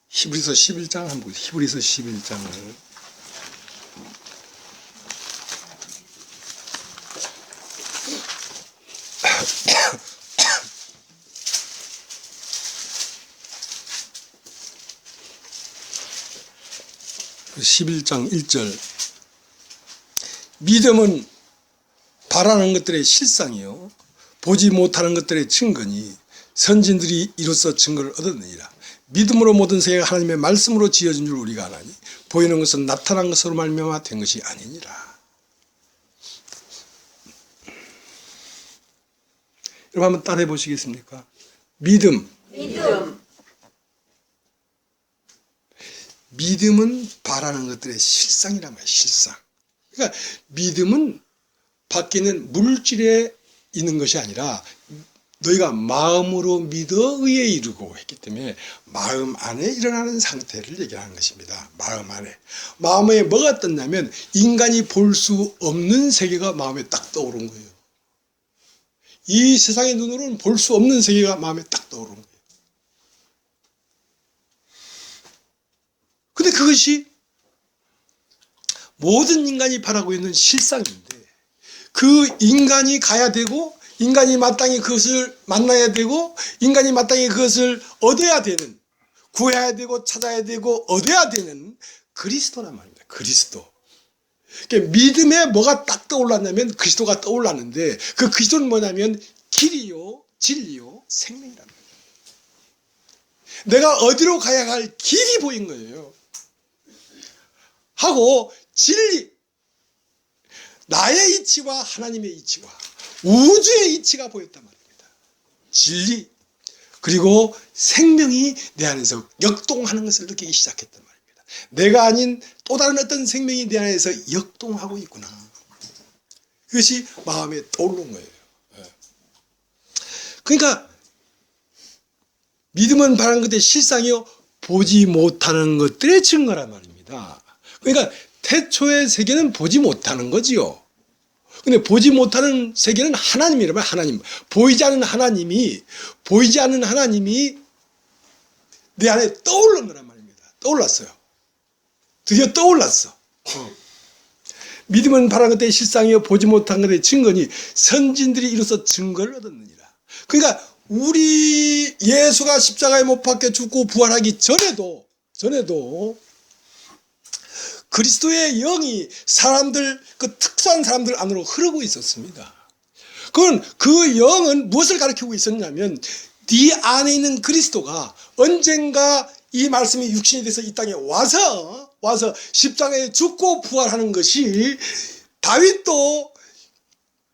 히브리서 11장 한번 보세요. 히브리서 11장을. (11장 1절) 믿음은 바라는 것들의 실상이요 보지 못하는 것들의 증거니 선진들이 이로써 증거를 얻었느니라. 믿음으로 모든 세계가 하나님의 말씀으로 지어진 줄 우리가 아나니 보이는 것은 나타난 것으로 말미암아 된 것이 아니니라. 여러분 한번 따라해 보시겠습니까? 믿음은 바라는 것들의 실상이란 말이에요. 실상. 그러니까 믿음은 밖에 있는 물질에 있는 것이 아니라 너희가 마음으로 믿어 의에 이르고 했기 때문에 마음 안에 일어나는 상태를 얘기하는 것입니다. 마음 안에. 마음에 뭐가 떴냐면 인간이 볼 수 없는 세계가 마음에 딱 떠오른 거예요. 이 세상의 눈으로는 볼 수 없는 세계가 마음에 딱 떠오른 거예요. 근데 그것이 모든 인간이 바라고 있는 실상인데, 그 인간이 가야 되고 인간이 마땅히 그것을 만나야 되고 인간이 마땅히 그것을 얻어야 되는, 구해야 되고 찾아야 되고 얻어야 되는 그리스도란 말입니다. 그리스도. 그러니까 믿음에 뭐가 딱 떠올랐냐면 그리스도가 떠올랐는데, 그 그리스도는 뭐냐면 길이요 진리요 생명이란 말이에요. 내가 어디로 가야 할 길이 보인 거예요. 하고 진리, 나의 이치와 하나님의 이치와 우주의 이치가 보였단 말입니다. 진리, 그리고 생명이 내 안에서 역동하는 것을 느끼기 시작했단 말입니다. 내가 아닌 또 다른 어떤 생명이 내 안에서 역동하고 있구나. 그것이 마음에 떠오른 거예요. 그러니까 믿음은 바라는 것의 실상이요 보지 못하는 것들의 증거란 말입니다. 그러니까 태초의 세계는 보지 못하는 거지요. 근데 보지 못하는 세계는 하나님이라면 하나님. 보이지 않는 하나님이 내 안에 떠오른 거란 말입니다. 떠올랐어요. 드디어 떠올랐어. 믿음은 바라는 것의 실상이요 보지 못한 것의 증거니 선진들이 이로써 증거를 얻었느니라. 그러니까 우리 예수가 십자가에 못 박혀 죽고 부활하기 전에도 그리스도의 영이 사람들, 그 특수한 사람들 안으로 흐르고 있었습니다. 그 영은 무엇을 가르치고 있었냐면 네 안에 있는 그리스도가 언젠가 이 말씀이 육신이 돼서 이 땅에 와서 십자가에 죽고 부활하는 것이, 다윗도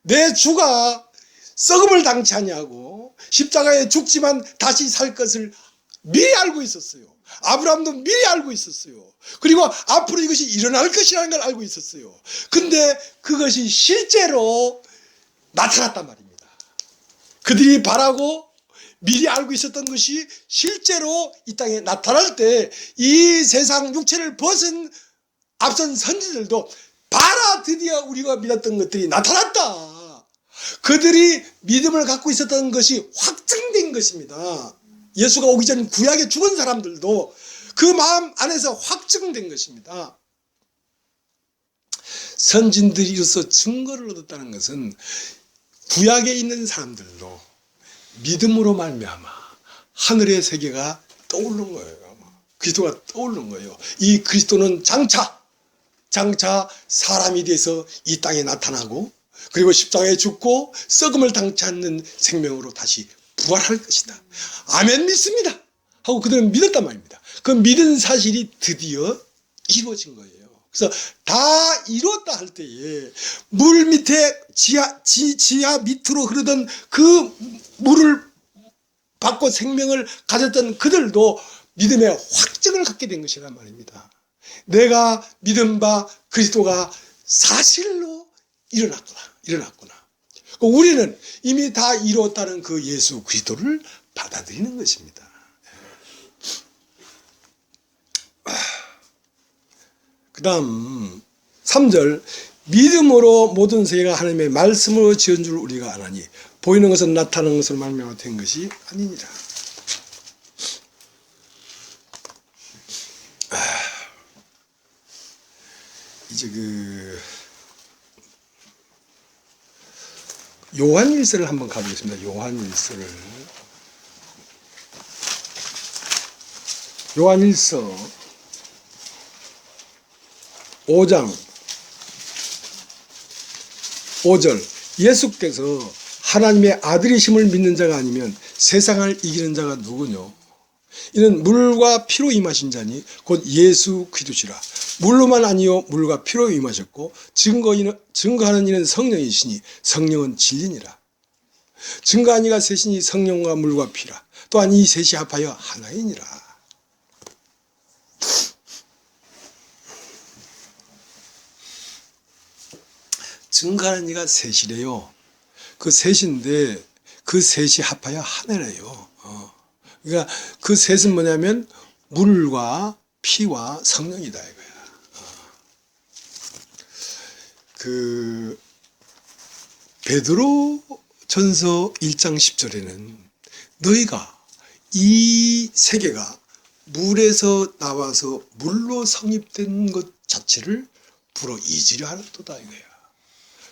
내 주가 썩음을 당치 아니하고 십자가에 죽지만 다시 살 것을 미리 알고 있었어요. 아브라함도 미리 알고 있었어요. 그리고 앞으로 이것이 일어날 것이라는 걸 알고 있었어요. 근데 그것이 실제로 나타났단 말입니다. 그들이 바라고 미리 알고 있었던 것이 실제로 이 땅에 나타날 때 이 세상 육체를 벗은 앞선 선지들도 봐라, 드디어 우리가 믿었던 것들이 나타났다. 그들이 믿음을 갖고 있었던 것이 확증된 것입니다. 예수가 오기 전 구약에 죽은 사람들도 그 마음 안에서 확증된 것입니다. 선진들이 이로써 증거를 얻었다는 것은 구약에 있는 사람들도 믿음으로 말미암아 하늘의 세계가 떠오른 거예요. 그리스도가 떠오른 거예요. 이 그리스도는 장차 사람이 돼서 이 땅에 나타나고 그리고 십자가에 죽고 썩음을 당치 않는 생명으로 다시 부활할 것이다. 아멘, 믿습니다 하고 그들은 믿었단 말입니다. 그 믿은 사실이 드디어 이루어진 거예요. 그래서 다 이뤘다 할 때에 물 밑에 지하 밑으로 흐르던 그 물을 받고 생명을 가졌던 그들도 믿음의 확증을 갖게 된 것이란 말입니다. 내가 믿은 바 그리스도가 사실로 일어났구나. 우리는 이미 다 이뤘다는 그 예수 그리스도를 받아들이는 것입니다. 그 다음 3절, 믿음으로 모든 세계가 하나님의 말씀으로 지은 줄 우리가 아나니 보이는 것은 나타나는 것으로 말미암아 된 것이 아니니라. 이제 요한일서를 한번 가보겠습니다. 요한일서 5장 5절, 예수께서 하나님의 아들이심을 믿는 자가 아니면 세상을 이기는 자가 누구뇨? 이는 물과 피로 임하신 자니 곧 예수 그리스도시라. 물로만 아니요 물과 피로 임하셨고 증거하는 이는 성령이시니 성령은 진리니라. 증거한 이가 셋이니 성령과 물과 피라. 또한 이 셋이 합하여 하나이니라. 증거하는 이가 셋이래요. 그 셋인데 그 셋이 합하여 하나래요. 그러니까 그 셋은 뭐냐면 물과 피와 성령이다 이거야. 그 베드로 전서 1장 10절에는 너희가 이 세계가 물에서 나와서 물로 성립된 것 자체를 불어 잊으려 하는도다 이거야.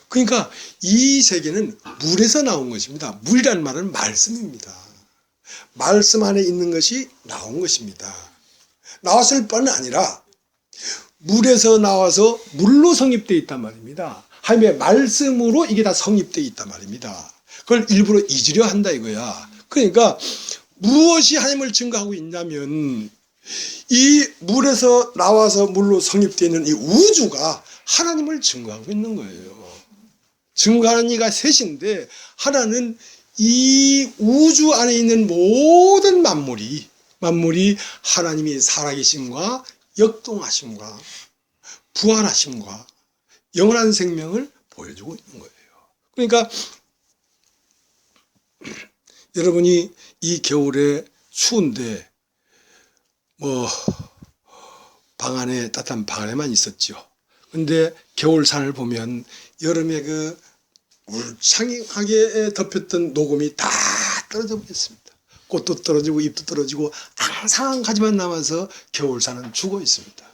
그러니까 이 세계는 물에서 나온 것입니다. 물이라는 말은 말씀입니다. 말씀 안에 있는 것이 나온 것입니다. 나왔을 뿐 아니라 물에서 나와서 물로 성립되어 있단 말입니다. 하나님의 말씀으로 이게 다 성립되어 있단 말입니다. 그걸 일부러 잊으려 한다 이거야. 그러니까 무엇이 하나님을 증거하고 있냐면 이 물에서 나와서 물로 성립되어 있는 이 우주가 하나님을 증거하고 있는 거예요. 증거하는 이가 셋인데 하나는 이 우주 안에 있는 모든 만물이 하나님이 살아계심과 역동하심과 부활하심과 영원한 생명을 보여주고 있는 거예요. 그러니까 여러분이 이 겨울에 추운데 방 안에 따뜻한 방 안에만 있었죠. 근데 겨울산을 보면 여름에 그 울창하게 덮였던 녹음이 다 떨어져 버렸습니다. 꽃도 떨어지고 잎도 떨어지고 앙상한 가지만 남아서 겨울산은 죽어 있습니다.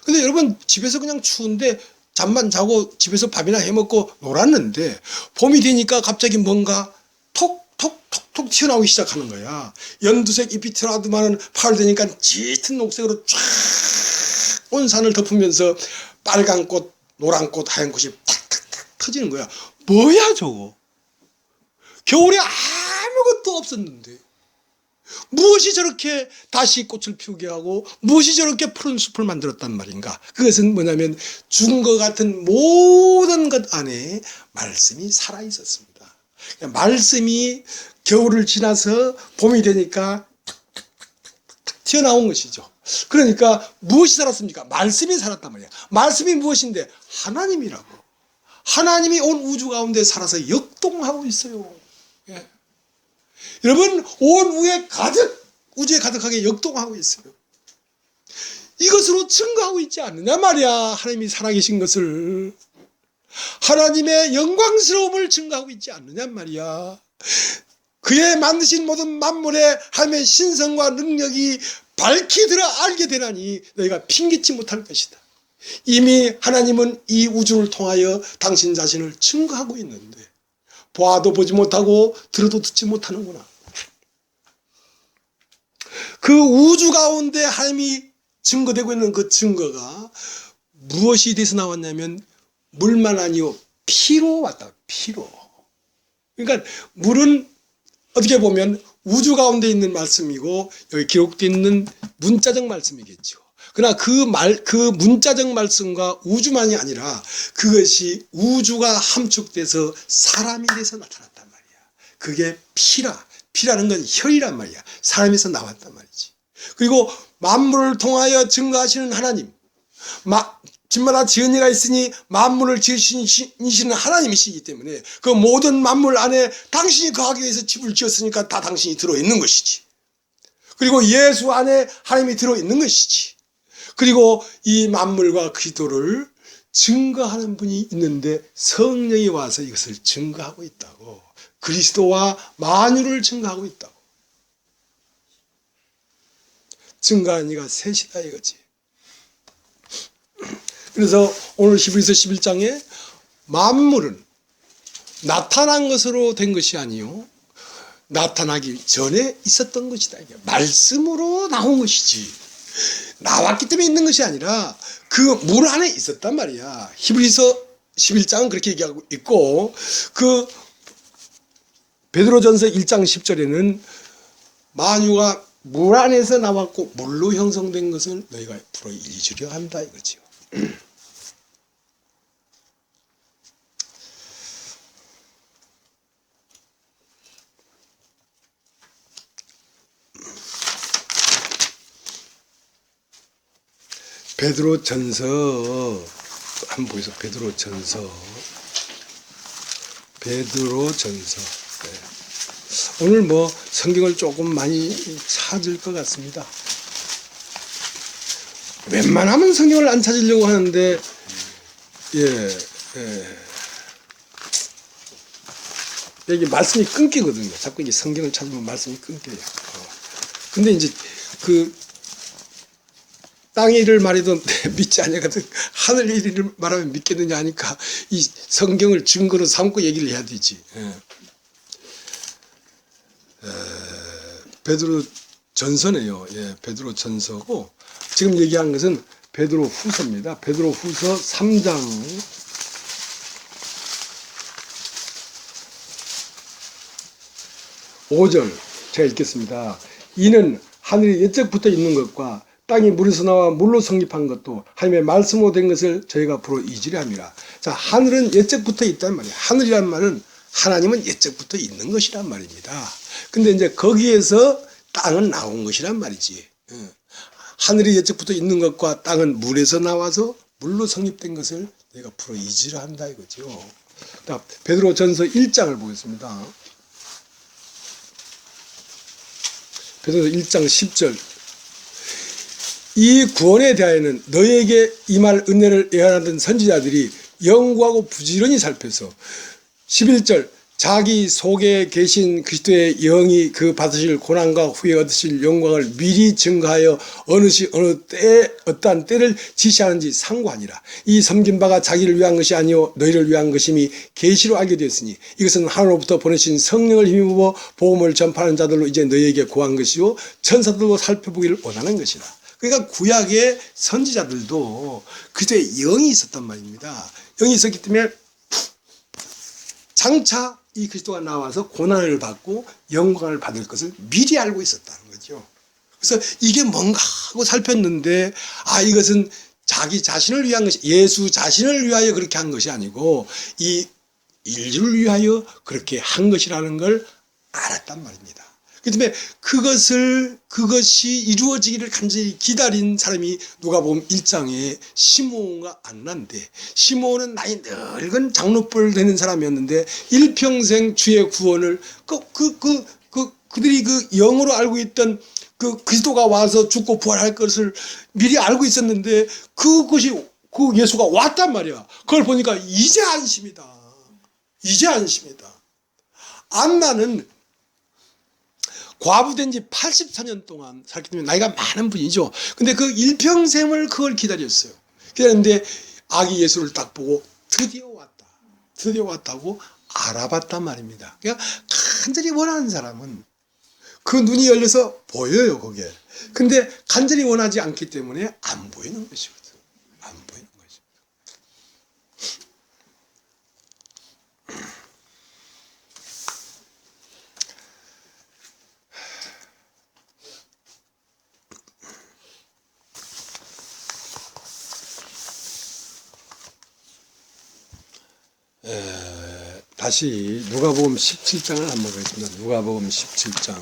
근데 여러분 집에서 그냥 추운데 잠만 자고 집에서 밥이나 해먹고 놀았는데 봄이 되니까 갑자기 뭔가 톡톡톡톡 튀어나오기 시작하는 거야. 연두색 잎이 튀어나오더만은 8월 되니까 짙은 녹색으로 쫙 온 산을 덮으면서 빨간 꽃, 노란 꽃, 하얀 꽃이 탁탁탁 터지는 거야. 뭐야 저거? 겨울에 아무것도 없었는데 무엇이 저렇게 다시 꽃을 피우게 하고 무엇이 저렇게 푸른 숲을 만들었단 말인가? 그것은 뭐냐면 죽은 것 같은 모든 것 안에 말씀이 살아있었습니다. 말씀이 겨울을 지나서 봄이 되니까 튀어나온 것이죠. 그러니까 무엇이 살았습니까? 말씀이 살았단 말이야. 말씀이 무엇인데? 하나님이라고. 하나님이 온 우주 가운데 살아서 역동하고 있어요. 예. 여러분, 온 우주에 가득하게 역동하고 있어요. 이것으로 증거하고 있지 않느냐 말이야. 하나님이 살아계신 것을, 하나님의 영광스러움을 증거하고 있지 않느냐 말이야. 그의 만드신 모든 만물에 하나님의 신성과 능력이 밝히 들어 알게 되나니 너희가 핑계치 못할 것이다. 이미 하나님은 이 우주를 통하여 당신 자신을 증거하고 있는데 보아도 보지 못하고 들어도 듣지 못하는구나. 그 우주 가운데 하나님이 증거되고 있는 그 증거가 무엇이 돼서 나왔냐면 물만 아니요 피로 왔다. 피로. 그러니까 물은 어떻게 보면 우주 가운데 있는 말씀이고 여기 기록되어 있는 문자적 말씀이겠죠. 그러나 그 문자적 말씀과 우주만이 아니라 그것이 우주가 함축돼서 사람이 돼서 나타났단 말이야. 그게 피라는 건 혈이란 말이야. 사람에서 나왔단 말이지. 그리고 만물을 통하여 증거하시는 하나님, 집마다 지은 이가 있으니 만물을 지으시는 하나님이시기 때문에 그 모든 만물 안에 당신이 거하기 위해서 집을 지었으니까 다 당신이 들어있는 것이지. 그리고 예수 안에 하나님이 들어있는 것이지. 그리고 이 만물과 그리스도를 증거하는 분이 있는데 성령이 와서 이것을 증거하고 있다고. 그리스도와 만유를 증거하고 있다고. 증거하는 이가 셋이다 이거지. 그래서 오늘 히브리서 11장에 만물은 나타난 것으로 된 것이 아니요 나타나기 전에 있었던 것이다. 이게 말씀으로 나온 것이지 나왔기 때문에 있는 것이 아니라 그 물 안에 있었단 말이야. 히브리서 11장은 그렇게 얘기하고 있고 그 베드로전서 1장 10절에는 만유가 물 안에서 나왔고 물로 형성된 것을 너희가 앞으로 잊으려 한다 이거지요. 베드로전서 한번 보이소. 베드로전서. 네. 오늘 뭐 성경을 조금 많이 찾을 것 같습니다. 웬만하면 성경을 안 찾으려고 하는데 여기 말씀이 끊기거든요. 자꾸 이제 성경을 찾으면 말씀이 끊겨요. 근데 이제 그 땅의 일을 말해도 믿지 않거든. 하늘의 일을 말하면 믿겠느냐 하니까 이 성경을 증거로 삼고 얘기를 해야 되지. 베드로 전서네요. 베드로 전서고 지금 얘기한 것은 베드로 후서입니다. 베드로 후서 3장 5절 제가 읽겠습니다. 이는 하늘이 옛적부터 있는 것과 땅이 물에서 나와 물로 성립한 것도 하나님의 말씀으로 된 것을 저희가 앞으로 잊으려 함이라. 자, 하늘은 옛적부터 있단 말이에요. 하늘이란 말은 하나님은 옛적부터 있는 것이란 말입니다. 근데 이제 거기에서 땅은 나온 것이란 말이지. 하늘이 옛적부터 있는 것과 땅은 물에서 나와서 물로 성립된 것을 내가 앞으로 잊으려 한다 이거죠. 베드로전서 1장을 보겠습니다. 베드로전서 1장 10절. 이 구원에 대하여는 너에게 임할 은혜를 예언하던 선지자들이 연구하고 부지런히 살펴서 11절 자기 속에 계신 그리스도의 영이 그 받으실 고난과 후에 얻으실 영광을 미리 증거하여 어느 시 어느 때에 어떠한 때를 지시하는지 상고하니라. 이 섬긴 바가 자기를 위한 것이 아니요 너희를 위한 것임이 계시로 알게 되었으니 이것은 하늘로부터 보내신 성령을 힘입어 복음을 전파하는 자들로 이제 너희에게 고한 것이요 천사들도 살펴보기를 원하는 것이라. 그러니까 구약의 선지자들도 그리스도의 영이 있었단 말입니다. 영이 있었기 때문에 장차 이 그리스도가 나와서 고난을 받고 영광을 받을 것을 미리 알고 있었다는 거죠. 그래서 이게 뭔가 하고 살폈는데 이것은 자기 자신을 위한 것이 예수 자신을 위하여 그렇게 한 것이 아니고 이 인류를 위하여 그렇게 한 것이라는 걸 알았단 말입니다. 그렇기 때문에 그것이 이루어지기를 간절히 기다린 사람이 누가복음 1장에 시므온과 안나인데 시므온은 나이 늙은 장로뻘 되는 사람이었는데 일평생 주의 구원을 그들이 그 영으로 알고 있던 그 그리스도가 와서 죽고 부활할 것을 미리 알고 있었는데 그것이 그 예수가 왔단 말이야. 그걸 보니까 이제 안심이다. 이제 안심이다. 안나는 과부된 지 84년 동안 살기 때문에 나이가 많은 분이죠. 근데 그 일평생을 그걸 기다렸어요. 기다렸는데 아기 예수를 딱 보고 드디어 왔다. 드디어 왔다고 알아봤단 말입니다. 그러니까 간절히 원하는 사람은 그 눈이 열려서 보여요, 그게. 근데 간절히 원하지 않기 때문에 안 보이는 것이거든. 안 보이는 것이거든. 다시 누가복음 17장을 한번 보겠습니다. 누가복음 17장.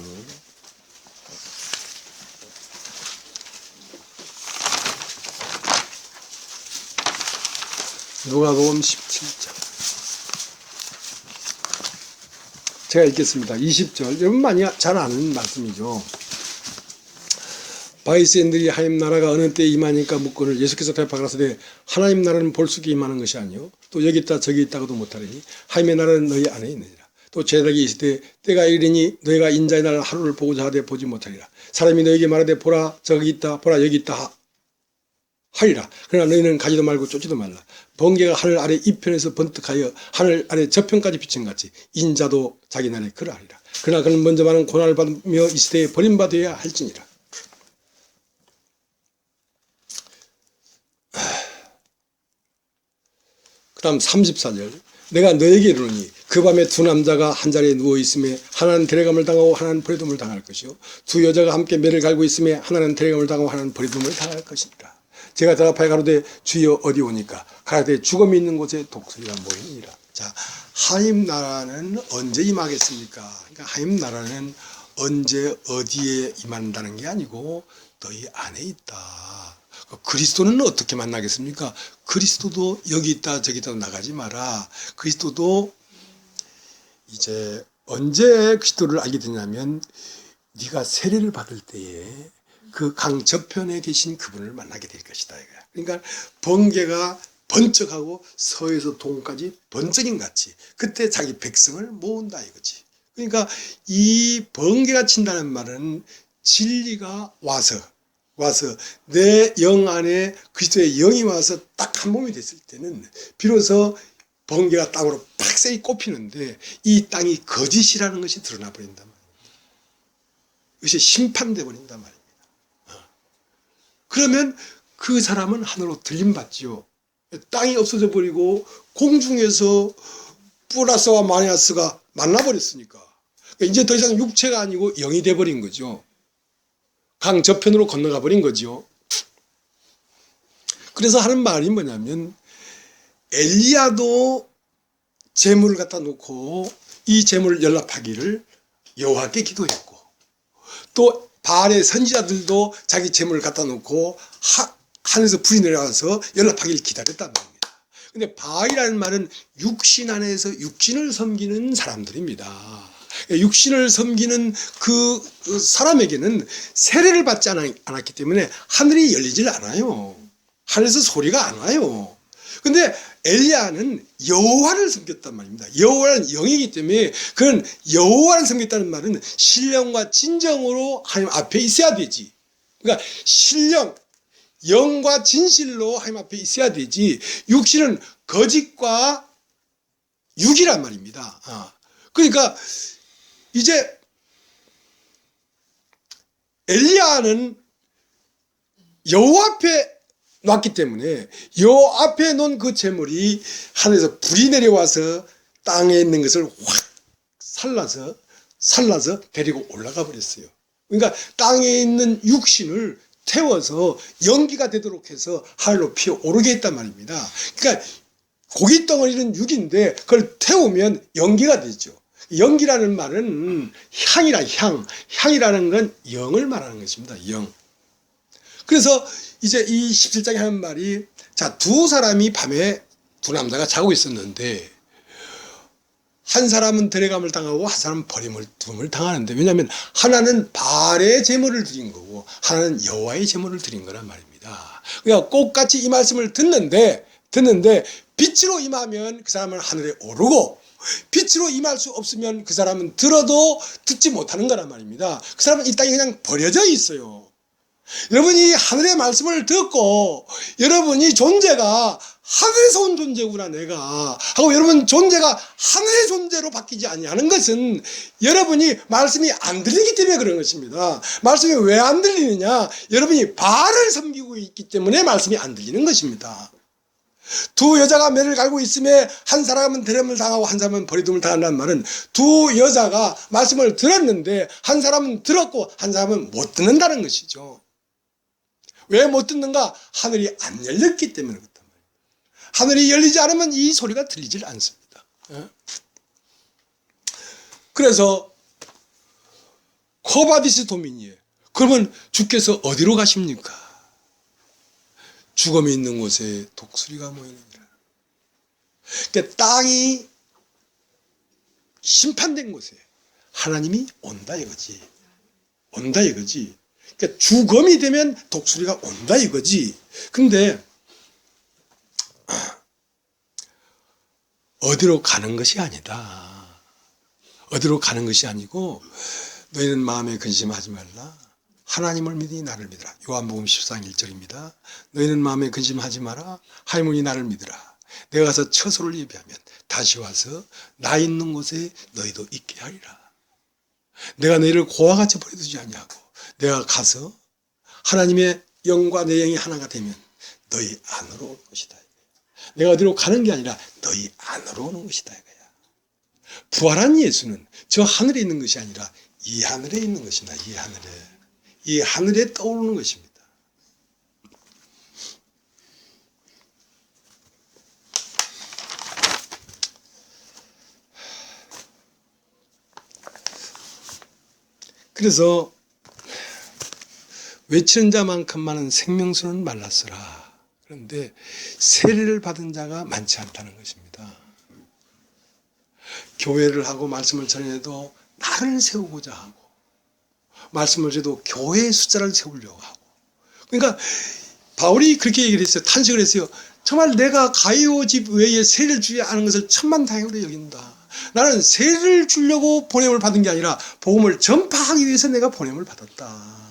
누가복음 17장. 제가 읽겠습니다. 20절. 여러분 많이 잘 아는 말씀이죠. 바리새인들이 하나님 나라가 어느 때에 임하니까 묻거늘 예수께서 대답하시되 하나님 나라는 볼 속에 임하는 것이 아니요 또 여기 있다 저기 있다고도 못하리니 하나님의 나라는 너희 안에 있느니라. 또 제자에게 이르시되 때가 이르니 너희가 인자의 날 하루를 보고자 하되 보지 못하리라. 사람이 너희에게 말하되 보라 저기 있다 보라 여기 있다 하리라. 그러나 너희는 가지도 말고 쫓지도 말라. 번개가 하늘 아래 이편에서 번뜩하여 하늘 아래 저편까지 비친 같이 인자도 자기 날에 그러하리라. 그러나 그는 먼저 많은 고난을 받으며 이 시대에 버림받아야 할지니라. 그다음 34절. 내가 너에게 이르노니 그 밤에 두 남자가 한 자리에 누워 있음에 하나는 데려감을 당하고 하나는 버리둠을 당할 것이요 두 여자가 함께 매를 갈고 있음에 하나는 데려감을 당하고 하나는 버리둠을 당할 것이니라. 제가 대답하여 가로되 주여 어디 오니까 가로되 죽음이 있는 곳에 독수리가 모이니라. 자, 하나님 나라는 언제 임하겠습니까? 그러니까 하나님 나라는 언제 어디에 임한다는 게 아니고 너희 안에 있다. 그리스도는 어떻게 만나겠습니까? 그리스도도 여기 있다 저기 있다 나가지 마라. 그리스도도 이제 언제 그리스도를 알게 되냐면 네가 세례를 받을 때에 그 강 저편에 계신 그분을 만나게 될 것이다. 그러니까 번개가 번쩍하고 서에서 동까지 번쩍인 같이 그때 자기 백성을 모은다 이거지. 그러니까 이 번개가 친다는 말은 진리가 와서 내 영 안에 그리스도의 영이 와서 딱 한 몸이 됐을 때는 비로소 번개가 땅으로 팍세게 꼽히는데 이 땅이 거짓이라는 것이 드러나 버린단 말입니다. 이것이 심판돼 버린단 말입니다. 그러면 그 사람은 하늘로 들림받지요. 땅이 없어져 버리고 공중에서 플러스와 마이너스가 만나버렸으니까 이제 더 이상 육체가 아니고 영이 돼버린 거죠. 강 저편으로 건너가 버린 거죠. 그래서 하는 말이 뭐냐면 엘리야도 재물을 갖다 놓고 이 재물을 연락하기를 여호와께 기도했고 또 바알의 선지자들도 자기 재물을 갖다 놓고 하늘에서 불이 내려와서 연락하기를 기다렸단 말입니다. 근데 바알이라는 말은 육신 안에서 육신을 섬기는 사람들입니다. 육신을 섬기는 그 사람에게는 세례를 받지 않았기 때문에 하늘이 열리질 않아요. 하늘에서 소리가 안 와요. 근데 엘리야는 여호와를 섬겼단 말입니다. 여호와는 영이기 때문에 그는 여호와를 섬겼다는 말은 신령과 진정으로 하나님 앞에 있어야 되지. 그러니까 신령, 영과 진실로 하나님 앞에 있어야 되지. 육신은 거짓과 육이란 말입니다. 그러니까 이제 엘리야는 여호와 앞에 놨기 때문에 여호와 앞에 놓은 그 재물이 하늘에서 불이 내려와서 땅에 있는 것을 확 살라서 데리고 올라가 버렸어요. 그러니까 땅에 있는 육신을 태워서 연기가 되도록 해서 하늘로 피어오르게 했단 말입니다. 그러니까 고깃덩어리는 육인데 그걸 태우면 연기가 되죠. 연기라는 말은 향이라는 건 영을 말하는 것입니다. 영. 그래서 이제 이 17장에 하는 말이, 자, 두 사람이 밤에 두 남자가 자고 있었는데 한 사람은 데려감을 당하고 한 사람은 버림을 두음을 당하는데, 왜냐하면 하나는 발의 제물을 드린 거고 하나는 여호와의 제물을 드린 거란 말입니다. 그러니까 똑같이 이 말씀을 듣는데 빛으로 임하면 그 사람은 하늘에 오르고, 빛으로 임할 수 없으면 그 사람은 들어도 듣지 못하는 거란 말입니다. 그 사람은 이 땅에 그냥 버려져 있어요. 여러분이 하늘의 말씀을 듣고 여러분이 존재가 하늘에서 온 존재구나 내가 하고 여러분 존재가 하늘의 존재로 바뀌지 아니하는 것은 여러분이 말씀이 안 들리기 때문에 그런 것입니다. 말씀이 왜 안 들리느냐? 여러분이 바알을 섬기고 있기 때문에 말씀이 안 들리는 것입니다. 두 여자가 매를 갈고 있음에 한 사람은 데려감을 당하고 한 사람은 버리둠을 당한다는 말은 두 여자가 말씀을 들었는데 한 사람은 들었고 한 사람은 못 듣는다는 것이죠. 왜 못 듣는가? 하늘이 안 열렸기 때문에 그렇단 말이에요. 하늘이 열리지 않으면 이 소리가 들리질 않습니다. 그래서 코바디스 도민이에요. 그러면 주께서 어디로 가십니까? 죽음이 있는 곳에 독수리가 모이느니라. 그러니까 땅이 심판된 곳에 하나님이 온다 이거지. 온다 이거지. 그러니까 죽음이 되면 독수리가 온다 이거지. 근데 어디로 가는 것이 아니다. 어디로 가는 것이 아니고 너희는 마음에 근심하지 말라. 하나님을 믿으니 나를 믿으라. 요한복음 14장 1절입니다. 너희는 마음에 근심하지 마라. 하나님이 나를 믿으라. 내가 가서 처소를 예비하면 다시 와서 나 있는 곳에 너희도 있게 하리라. 내가 너희를 고와 같이 버려두지 아니하고 내가 가서 하나님의 영과 내 영이 하나가 되면 너희 안으로 올 것이다. 내가 어디로 가는 게 아니라 너희 안으로 오는 것이다 이거야. 부활한 예수는 저 하늘에 있는 것이 아니라 이 하늘에 있는 것이다. 이 하늘에. 이 하늘에 떠오르는 것입니다. 그래서 외치는 자만큼만은 생명수는 말랐으라. 그런데 세례를 받은 자가 많지 않다는 것입니다. 교회를 하고 말씀을 전해도 나를 세우고자 하고 말씀을 해도 교회의 숫자를 세우려고 하고. 그러니까 바울이 그렇게 얘기를 했어요. 탄식을 했어요. 정말 내가 가이오 집 외에 세례를 주지 않은 것을 천만다행으로 여긴다. 나는 세례를 주려고 보냄을 받은 게 아니라 복음을 전파하기 위해서 내가 보냄을 받았다.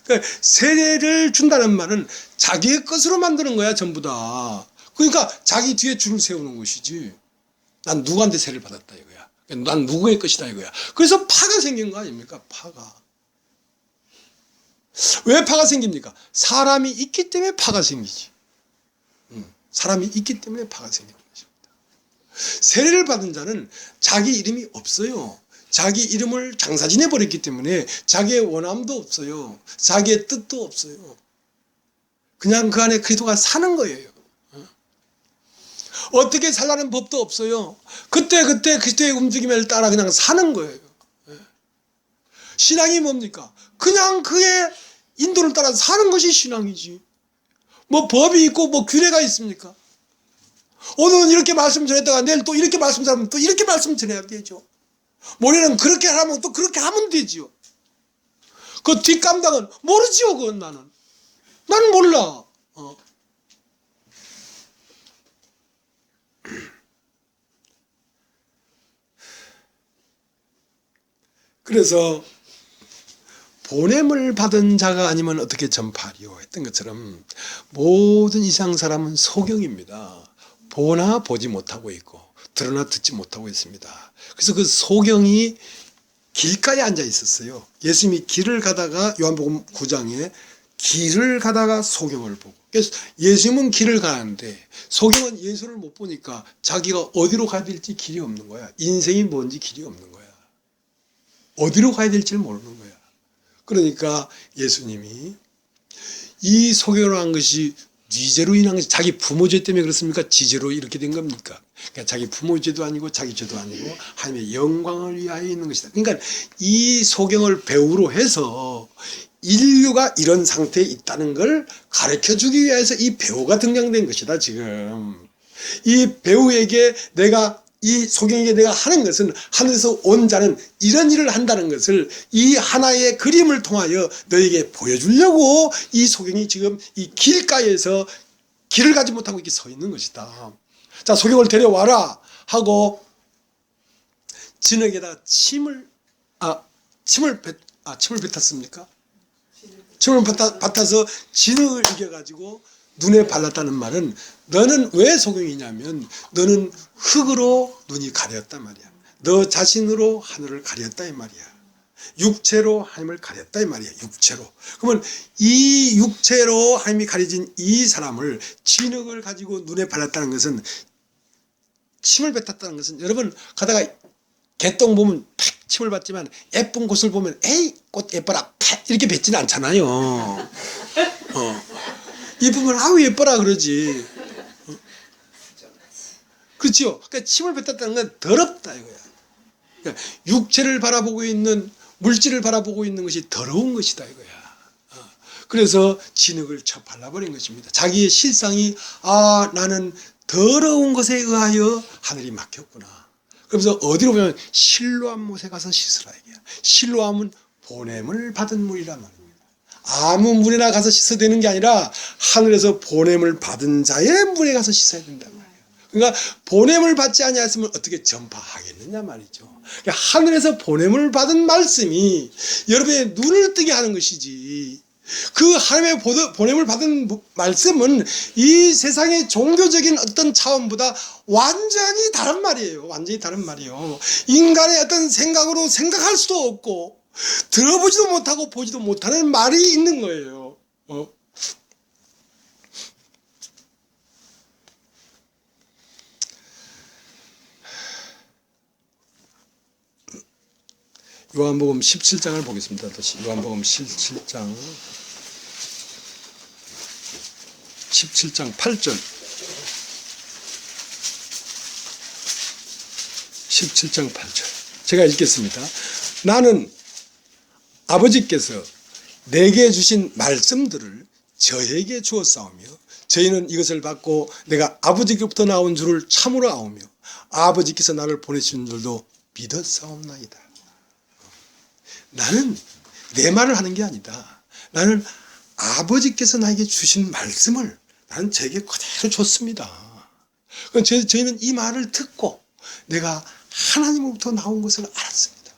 그러니까 세례를 준다는 말은 자기의 것으로 만드는 거야 전부 다. 그러니까 자기 뒤에 줄을 세우는 것이지. 난 누구한테 세례를 받았다 이거야. 난 누구의 것이다 이거야. 그래서 파가 생긴 거 아닙니까? 파가. 왜 파가 생깁니까? 사람이 있기 때문에 파가 생기지. 사람이 있기 때문에 파가 생기는 것입니다. 세례를 받은 자는 자기 이름이 없어요. 자기 이름을 장사지내 버렸기 때문에 자기의 원함도 없어요. 자기의 뜻도 없어요. 그냥 그 안에 그리스도가 사는 거예요. 어떻게 살라는 법도 없어요. 그때 그리스도의 움직임을 따라 그냥 사는 거예요. 신앙이 뭡니까? 그냥 그의 인도를 따라 사는 것이 신앙이지. 뭐 법이 있고 뭐 규례가 있습니까? 오늘은 이렇게 말씀 전했다가 내일 또 이렇게 말씀 전하면 또 이렇게 말씀 전해야 되죠. 모레는 그렇게 하면 또 그렇게 하면 되지요. 그 뒷감당은 모르지요. 그건 나는 몰라. 그래서 보냄을 받은 자가 아니면 어떻게 전파하리요 했던 것처럼 모든 이상 사람은 소경입니다. 보나 보지 못하고 있고 들으나 듣지 못하고 있습니다. 그래서 그 소경이 길가에 앉아 있었어요. 예수님이 길을 가다가 요한복음 9장에 길을 가다가 소경을 보고, 그래서 예수님은 길을 가는데 소경은 예수를 못 보니까 자기가 어디로 가야 될지 길이 없는 거야. 인생이 뭔지 길이 없는 거야. 어디로 가야 될지를 모르는 거야. 그러니까 예수님이 이 소경을 한 것이 뉘죄로 인한 것이 자기 부모 죄 때문에 그렇습니까? 지죄로 이렇게 된 겁니까? 그러니까 자기 부모 죄도 아니고 자기 죄도 아니고 하나님의 영광을 위하여 있는 것이다. 그러니까 이 소경을 배우로 해서 인류가 이런 상태에 있다는 걸 가르쳐주기 위해서 이 배우가 등장된 것이다. 지금 이 배우에게 내가 이 소경에게 내가 하는 것은 하늘에서 온 자는 이런 일을 한다는 것을 이 하나의 그림을 통하여 너에게 보여주려고 이 소경이 지금 이 길가에서 길을 가지 못하고 이렇게 서 있는 것이다. 자, 소경을 데려와라 하고 진흙에다가 침을 뱉었습니까? 침을 뱉어서 진흙을 이겨가지고 눈에 발랐다는 말은 너는 왜 소경이냐면 너는 흙으로 눈이 가렸단 말이야. 너 자신으로 하늘을 가렸다 이 말이야. 육체로 하나님을 가렸다 이 말이야. 육체로. 그러면 이 육체로 하나님이 가려진 이 사람을 진흙을 가지고 눈에 발랐다는 것은 침을 뱉었다는 것은 여러분 가다가 개똥 보면 팍 침을 뱉지만 예쁜 꽃을 보면 에이 꽃 예뻐라 팍 이렇게 뱉지는 않잖아요. 이쁘면 아우 예뻐라 그러지. 그렇죠. 그러니까 침을 뱉었다는 건 더럽다 이거야. 그러니까 육체를 바라보고 있는 물질을 바라보고 있는 것이 더러운 것이다 이거야. 그래서 진흙을 쳐 발라버린 것입니다. 자기의 실상이 나는 더러운 것에 의하여 하늘이 막혔구나. 그러면서 어디로 보면 실로암 못에 가서 씻으라 이게야. 실로암은 보냄을 받은 물이란 말입니다. 아무 물에나 가서 씻어야 되는 게 아니라 하늘에서 보냄을 받은 자의 물에 가서 씻어야 된단 말이에요. 그러니까 보냄을 받지 아니하였으면 어떻게 전파하겠느냐 말이죠. 그러니까 하늘에서 보냄을 받은 말씀이 여러분의 눈을 뜨게 하는 것이지, 그 하나님의 보냄을 받은 말씀은 이 세상의 종교적인 어떤 차원보다 완전히 다른 말이에요. 완전히 다른 말이에요. 인간의 어떤 생각으로 생각할 수도 없고 들어보지도 못하고 보지도 못하는 말이 있는 거예요. 요한복음 17장을 보겠습니다. 다시 요한복음 17장 8절 17장 8절 제가 읽겠습니다. 나는 아버지께서 내게 주신 말씀들을 저에게 주었사오며 저희는 이것을 받고 내가 아버지께로부터 나온 줄을 참으로 아오며 아버지께서 나를 보내신 줄도 믿었사옵나이다. 나는 내 말을 하는 게 아니다. 나는 아버지께서 나에게 주신 말씀을 나는 저에게 그대로 줬습니다. 저희는 이 말을 듣고 내가 하나님으로부터 나온 것을 알았습니다.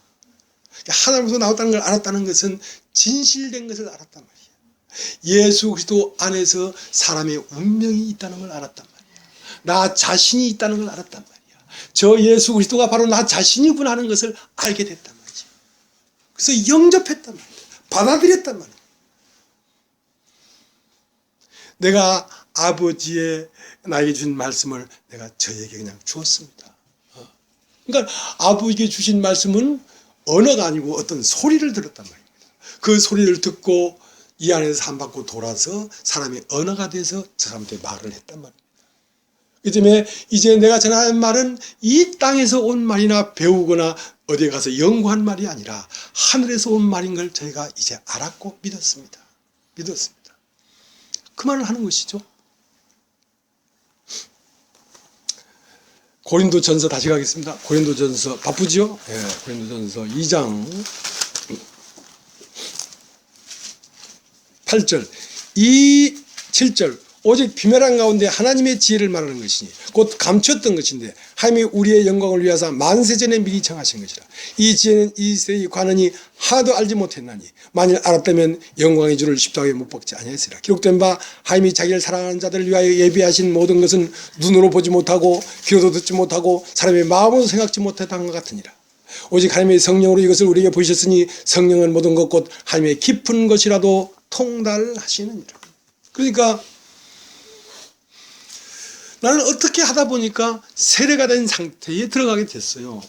하나님으로부터 나왔다는 걸 알았다는 것은 진실된 것을 알았단 말이에요. 예수 그리스도 안에서 사람의 운명이 있다는 걸 알았단 말이에요. 나 자신이 있다는 걸 알았단 말이에요. 저 예수 그리스도가 바로 나 자신이구나 하는 것을 알게 됐단 말이에요. 그래서 영접했단 말이에요. 받아들였단 말이에요. 내가 아버지의 나에게 주신 말씀을 내가 저에게 그냥 주었습니다. 그러니까 아버지께 주신 말씀은 언어가 아니고 어떤 소리를 들었단 말입니다. 그 소리를 듣고 이 안에서 한 바퀴 돌아서 사람이 언어가 돼서 저 사람한테 말을 했단 말입니다. 그 때문에 이제 내가 전하는 말은 이 땅에서 온 말이나 배우거나 어디에 가서 연구한 말이 아니라 하늘에서 온 말인 걸 저희가 이제 알았고 믿었습니다. 그 말을 하는 것이죠. 고린도전서 다시 가겠습니다. 고린도전서 바쁘죠? 예, 고린도전서 2장 8절 7절 오직 비밀한 가운데 하나님의 지혜를 말하는 것이니 곧 감췄던 것인데 하나님이 우리의 영광을 위하사 만세전에 미리 정하신 것이라. 이 지혜는 이 세의 관원이 하도 알지 못했나니 만일 알았다면 영광의 주를 십자가에 못 박지 아니했으리라. 기록된 바 하나님이 자기를 사랑하는 자들을 위하여 예비하신 모든 것은 눈으로 보지 못하고 귀로도 듣지 못하고 사람의 마음으로 생각지 못했던 것 같으니라. 오직 하나님의 성령으로 이것을 우리에게 보이셨으니 성령은 모든 것 곧 하나님의 깊은 것이라도 통달하시느니라. 그러니까 나는 어떻게 하다 보니까 세례가 된 상태에 들어가게 됐어요.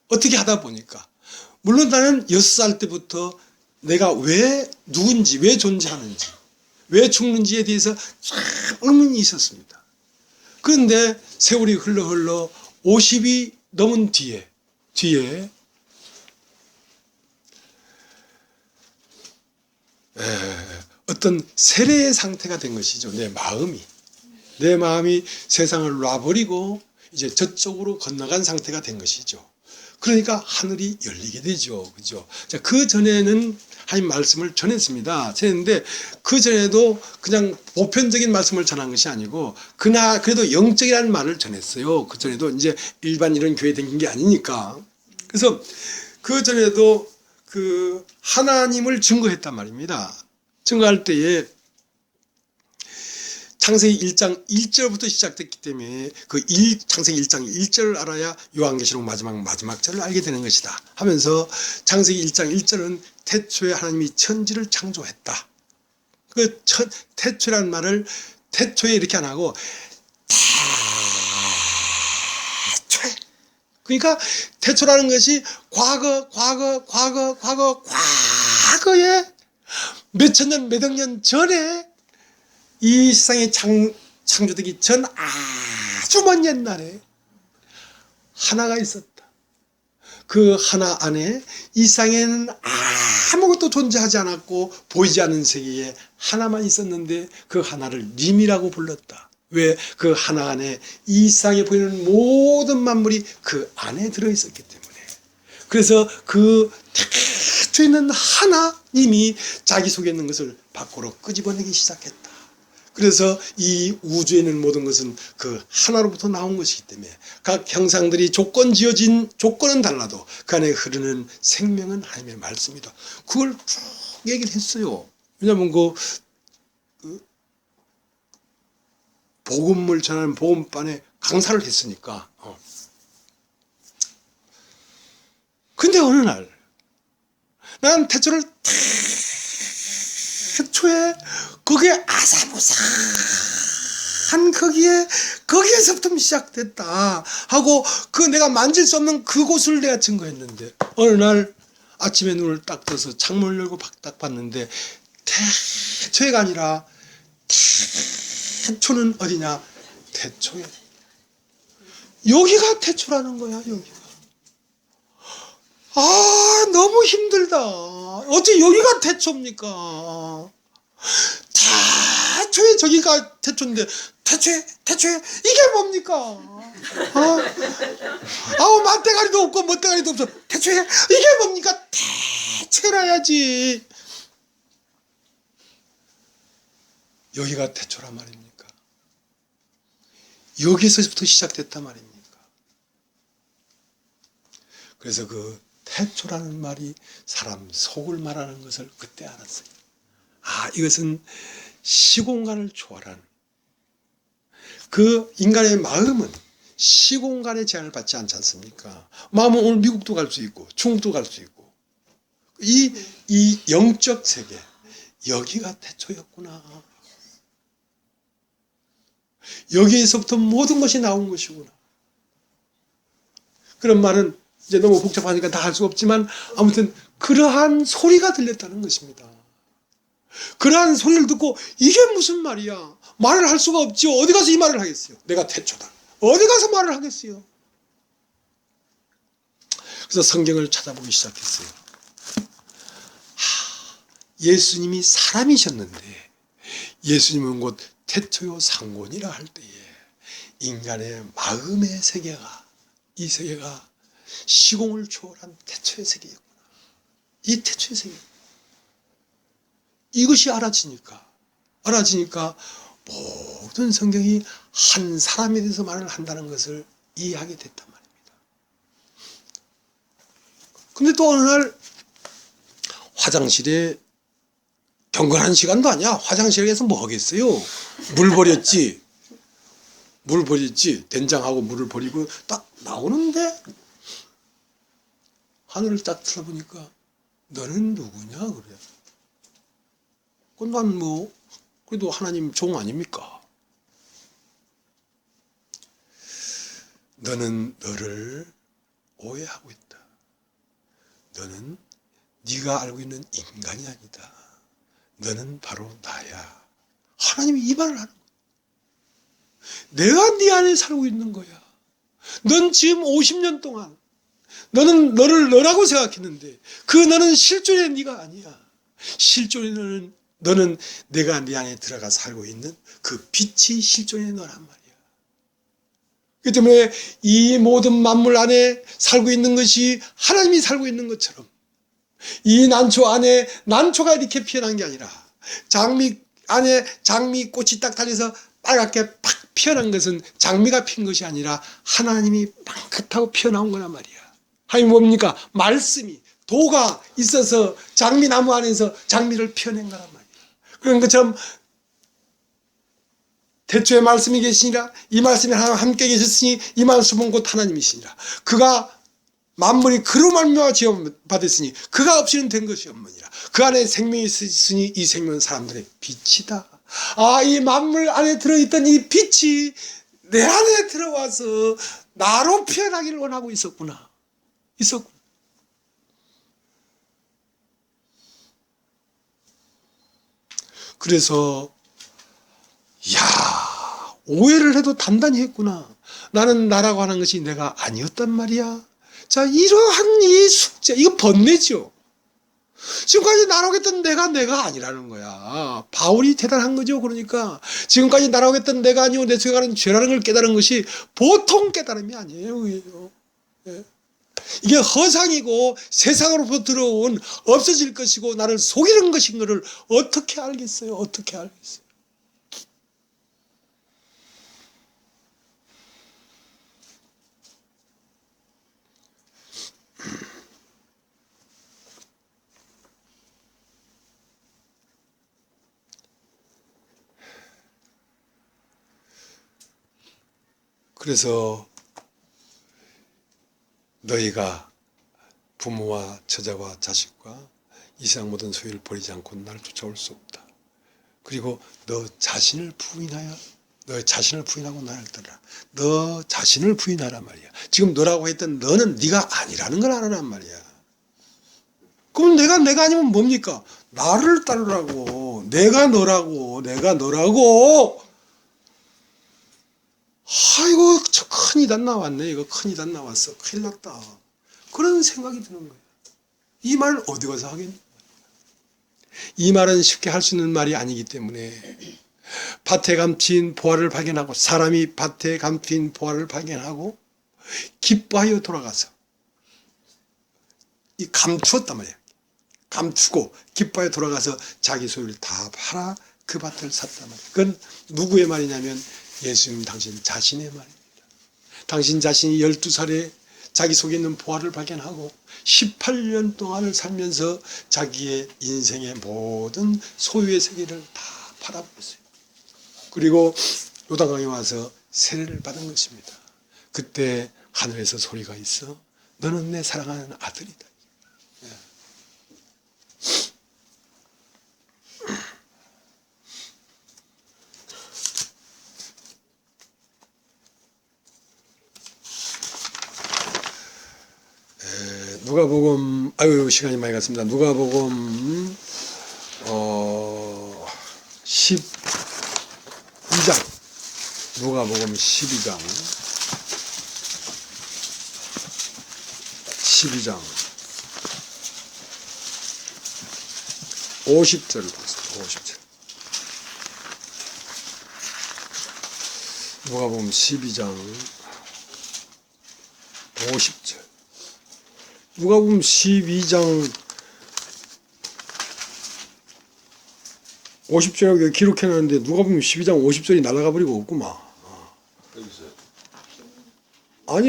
어떻게 하다 보니까. 물론 나는 6살 때부터 내가 왜 누군지, 왜 존재하는지, 왜 죽는지에 대해서 참 의문이 있었습니다. 그런데 세월이 흘러 50이 넘은 뒤에 어떤 세례의 상태가 된 것이죠. 내 마음이. 내 마음이 세상을 놔버리고 이제 저쪽으로 건너간 상태가 된 것이죠. 그러니까 하늘이 열리게 되죠. 그죠? 자, 그 전에는 하나님 말씀을 전했습니다. 전했는데 그 전에도 그냥 보편적인 말씀을 전한 것이 아니고 그래도 영적이라는 말을 전했어요. 그 전에도 이제 일반 이런 교회 댕긴 게 아니니까. 그래서 그 전에도 그 하나님을 증거했단 말입니다. 증거할 때에 창세기 1장 1절부터 시작됐기 때문에 창세기 1장 1절을 알아야 요한계시록 마지막 절을 알게 되는 것이다 하면서 창세기 1장 1절은 태초에 하나님이 천지를 창조했다. 그 태초라는 말을 태초에 이렇게 안 하고 태초에, 그러니까 태초라는 것이 과거에 몇천 년 몇억 년 전에 이 세상이 창조되기 전 아주 먼 옛날에 하나가 있었다. 그 하나 안에 이 세상에는 아무것도 존재하지 않았고 보이지 않는 세계에 하나만 있었는데 그 하나를 님이라고 불렀다. 왜? 그 하나 안에 이 세상에 보이는 모든 만물이 그 안에 들어있었기 때문에. 그래서 그 태초에 있는 하나님이 자기 속에 있는 것을 밖으로 끄집어내기 시작했다. 그래서 이 우주에 있는 모든 것은 그 하나로부터 나온 것이기 때문에 각 형상들이 지어진 조건은 달라도 그 안에 흐르는 생명은 하나님의 말씀이다. 그걸 쭉 얘기를 했어요. 왜냐하면 그 복음을 전하는 복음반에 강사를 했으니까. 근데 어느 날 난 태초를 태초에 거기에 아사무사한 거기에서부터 시작됐다 하고 그 내가 만질 수 없는 그곳을 내가 증거했는데 어느 날 아침에 눈을 딱 떠서 창문을 열고 딱 봤는데 태초가 아니라 태초는 어디냐? 태초에 여기가 태초라는 거야. 여기가. 너무 힘들다. 어째 여기가 태초입니까? 태초에 저기가 태초인데 태초에 이게 뭡니까? 맞대가리도 없고 멋대가리도 없어. 태초에 이게 뭡니까? 태초라야지. 여기가 태초란 말입니까? 여기서부터 시작됐단 말입니까? 그래서 그 태초라는 말이 사람 속을 말하는 것을 그때 알았어요. 이것은 시공간을 초월한 그 인간의 마음은 시공간의 제한을 받지 않지 않습니까? 마음은 오늘 미국도 갈 수 있고 중국도 갈 수 있고 이 영적 세계 여기가 태초였구나. 여기에서부터 모든 것이 나온 것이구나. 그런 말은 이제 너무 복잡하니까 다 할 수 없지만 아무튼 그러한 소리가 들렸다는 것입니다. 그러한 소리를 듣고 이게 무슨 말이야? 말을 할 수가 없지요. 어디 가서 이 말을 하겠어요? 내가 태초다. 어디 가서 말을 하겠어요? 그래서 성경을 찾아보기 시작했어요. 예수님이 사람이셨는데 예수님은 곧 태초요 상곤이라 할 때에 인간의 마음의 세계가 이 세계가 시공을 초월한 태초의 세계였구나. 이 태초의 세계. 이것이 알아지니까 모든 성경이 한 사람에 대해서 말을 한다는 것을 이해하게 됐단 말입니다. 근데 또 어느 날 화장실에 경건한 시간도 아니야. 화장실에 가서 뭐 하겠어요? 물 버렸지. 된장하고 물을 버리고 딱 나오는데 하늘을 딱 쳐다보니까 너는 누구냐 그래. 난 그래도 하나님 종 아닙니까? 너는 너를 오해하고 있다. 너는 네가 알고 있는 인간이 아니다. 너는 바로 나야. 하나님이 이 말을 하는 거야. 내가 네 안에 살고 있는 거야. 넌 지금 50년 동안 너는 너를 너라고 생각했는데 그 너는 실존의 네가 아니야. 실존의 너는 너는 내가 네 안에 들어가 살고 있는 그 빛이 실존의 너란 말이야. 그렇기 때문에 이 모든 만물 안에 살고 있는 것이 하나님이 살고 있는 것처럼 이 난초 안에 난초가 이렇게 피어난 게 아니라 장미 안에 장미꽃이 딱 달려서 빨갛게 팍 피어난 것은 장미가 핀 것이 아니라 하나님이 빵긋하고 피어나온 거란 말이야. 하나님 뭡니까? 말씀이 도가 있어서 장미나무 안에서 장미를 피어낸 거란 말이야. 그런 것처럼 태초에 말씀이 계시니라 이 말씀이 하나님 함께 계셨으니 이 말씀은 곧 하나님이시니라. 그가 만물이 그로 말미암아 지어받았으니 그가 없이는 된 것이 없느니라. 그 안에 생명이 있으니 이 생명은 사람들의 빛이다. 아, 이 만물 안에 들어있던 이 빛이 내 안에 들어와서 나로 피어나기를 원하고 있었구나. 그래서 야, 오해를 해도 단단히 했구나. 나는 나라고 하는 것이 내가 아니었단 말이야. 자, 이러한 이 숙제, 이거 번뇌죠. 지금까지 나라고 했던 내가 아니라는 거야. 바울이 대단한 거죠. 그러니까 지금까지 나라고 했던 내가 아니고 내 속에 가는 죄라는 걸 깨달은 것이 보통 깨달음이 아니에요. 예. 이게 허상이고 세상으로부터 들어온 없어질 것이고 나를 속이는 것인 것을 어떻게 알겠어요? 어떻게 알겠어요? 그래서 너희가 부모와 처자와 자식과 이 세상 모든 소유를 버리지 않고 나를 쫓아올 수 없다. 그리고 너 자신을 부인하고 나를 따르라. 너 자신을 부인하란 말이야. 지금 너라고 했던 너는 네가 아니라는 걸 알아란 말이야. 그럼 내가 아니면 뭡니까? 나를 따르라고. 내가 너라고. 아이고, 저 큰 이단 나왔네. 이거 큰 이단 나왔어. 큰일 났다. 그런 생각이 드는 거예요. 이 말을 어디 가서 하겠냐? 이 말은 쉽게 할 수 있는 말이 아니기 때문에 밭에 감춘 보화를 발견하고 사람이 밭에 감춘 보화를 발견하고 기뻐하여 돌아가서 이 감추었단 말이야. 감추고 기뻐하여 돌아가서 자기 소유를 다 팔아 그 밭을 샀단 말이야. 그건 누구의 말이냐면 예수님 당신 자신의 말입니다. 당신 자신이 12살에 자기 속에 있는 보화를 발견하고 18년 동안을 살면서 자기의 인생의 모든 소유의 세계를 다 팔아버렸어요. 그리고 요단강에 와서 세례를 받은 것입니다. 그때 하늘에서 소리가 있어 너는 내 사랑하는 아들이다. 누가복음, 아유 시간이 많이 갔습니다. 누가복음 12장, 누가복음 12장 50절 보겠습니다. 50절. 누가복음 12장 50절. 누가복음 12장 50절이라고 기록해놨는데 누가복음 12장 50절이 날아가 버리고 없구만. 아니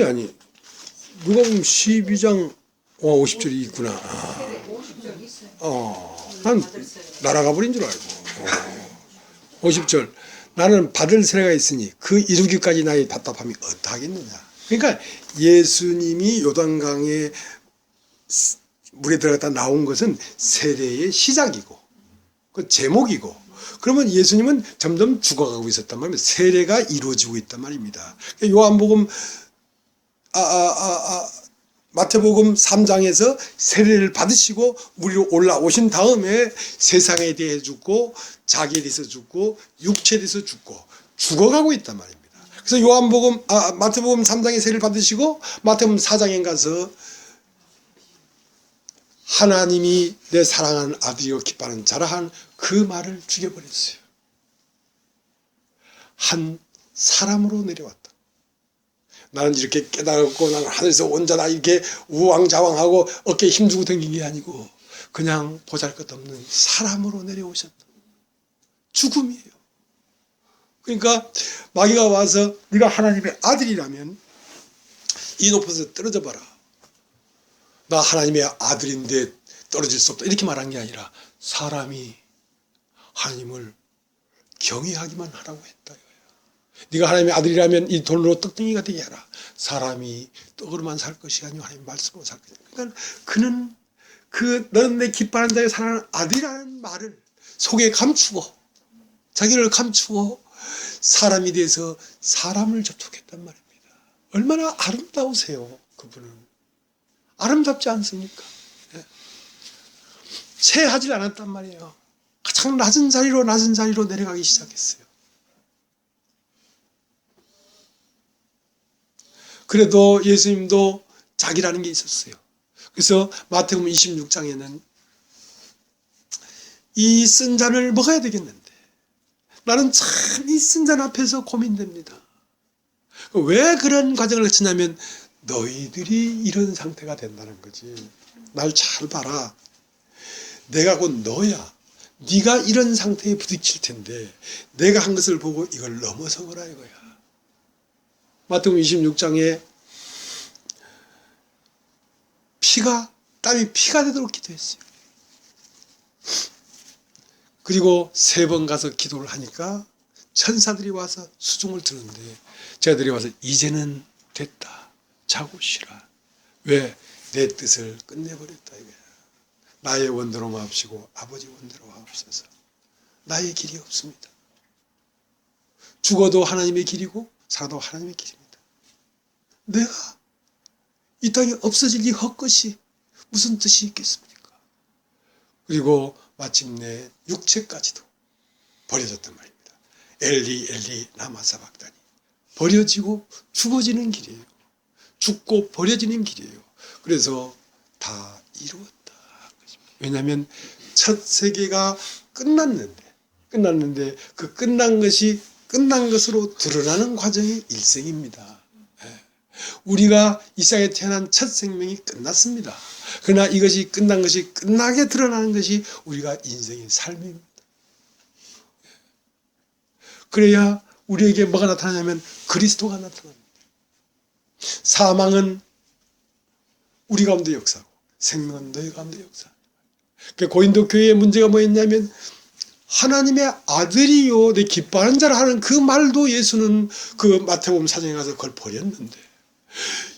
누가복음 12장 50절이 있구나. 난 날아가 버린 줄 알고. 50절. 나는 받을 세례가 있으니 그 이루기까지 나의 답답함이 어떠하겠느냐. 그러니까 예수님이 요단강에 물에 들어갔다 나온 것은 세례의 시작이고 그 제목이고, 그러면 예수님은 점점 죽어가고 있었단 말입니다. 세례가 이루어지고 있단 말입니다. 요한복음 마태복음 3장에서 세례를 받으시고 물 위로 올라오신 다음에 세상에 대해 죽고 자기에 대해서 죽고 육체에 대해서 죽어가고 있단 말입니다. 그래서 마태복음 3장에 세례를 받으시고 마태복음 4장에 가서 하나님이 내 사랑하는 아들이요 기뻐하는 자라 한 그 말을 죽여버렸어요. 한 사람으로 내려왔다. 나는 이렇게 깨달았고 나는 하늘에서 온 자다 이렇게 우왕좌왕하고 어깨에 힘주고 댕긴 게 아니고 그냥 보잘것없는 사람으로 내려오셨다. 죽음이에요. 그러니까 마귀가 와서 네가 하나님의 아들이라면 이 높이에서 떨어져 봐라. 나 하나님의 아들인데 떨어질 수 없다. 이렇게 말한 게 아니라 사람이 하나님을 경외하기만 하라고 했다. 네가 하나님의 아들이라면 이 돌로 떡덩이가 되게 하라. 사람이 떡으로만 살 것이 아니고 하나님의 말씀으로 살 것이다. 그러니까 그는 너는 내 기뻐하는 자의 사랑하는 아들이라는 말을 속에 감추고 자기를 감추고 사람이 돼서 사람을 접촉했단 말입니다. 얼마나 아름다우세요. 그분은. 아름답지 않습니까? 체하지 않았단 말이에요. 가장 낮은 자리로 내려가기 시작했어요. 그래도 예수님도 자기라는 게 있었어요. 그래서 마태복음 26장에는 이 쓴 잔을 먹어야 되겠는데 나는 참 이 쓴 잔 앞에서 고민됩니다. 왜 그런 과정을 거치냐면 너희들이 이런 상태가 된다는 거지. 날 잘 봐라. 내가 곧 너야. 네가 이런 상태에 부딪힐 텐데 내가 한 것을 보고 이걸 넘어서거라 이거야. 마태복음 26장에 땀이 피가 되도록 기도했어요. 그리고 3번 가서 기도를 하니까 천사들이 와서 수종을 드는데 쟤들이 와서 이제는 됐다. 자고 쉬라. 왜? 내 뜻을 끝내버렸다 이거야. 나의 원대로 마옵시고 아버지 원대로 하옵소서. 나의 길이 없습니다. 죽어도 하나님의 길이고 살아도 하나님의 길입니다. 내가 이 땅에 없어질 이 헛것이 무슨 뜻이 있겠습니까? 그리고 마침내 육체까지도 버려졌단 말입니다. 엘리 엘리 라마 사박다니. 버려지고 죽어지는 길이에요. 죽고 버려지는 길이에요. 그래서 다 이루었다. 왜냐하면 첫 세계가 끝났는데 그 끝난 것이 끝난 것으로 드러나는 과정이 일생입니다. 우리가 이 세상에 태어난 첫 생명이 끝났습니다. 그러나 이것이 끝난 것이 끝나게 드러나는 것이 우리가 인생의 삶입니다. 그래야 우리에게 뭐가 나타나냐면 그리스도가 나타납니다. 사망은 우리 가운데 역사하고 생명은 너희 가운데 역사합니다. 고린도 교회의 문제가 뭐였냐면 하나님의 아들이요 내 기뻐하는 자라 하는 그 말도 예수는 그 마태복음 4장에 가서 그걸 버렸는데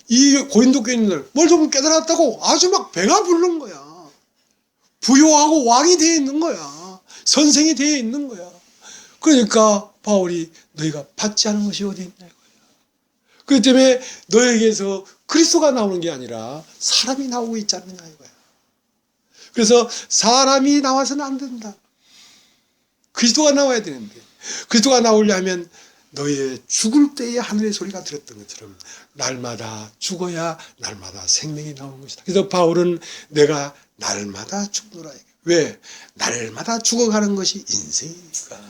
이 고린도 교인들 뭘 좀 깨달았다고 아주 막 배가 부른 거야. 부요하고 왕이 되어 있는 거야. 선생이 되어 있는 거야. 그러니까 바울이 너희가 받지 않은 것이 어디 있냐 이거야. 그렇기 때문에 너에게서 그리스도가 나오는 게 아니라 사람이 나오고 있지 않느냐 이거야. 그래서 사람이 나와서는 안 된다. 그리스도가 나와야 되는데 그리스도가 나오려면 너의 죽을 때의 하늘의 소리가 들었던 것처럼 날마다 죽어야 날마다 생명이 나오는 것이다. 그래서 바울은 내가 날마다 죽노라. 왜? 날마다 죽어가는 것이 인생이니까.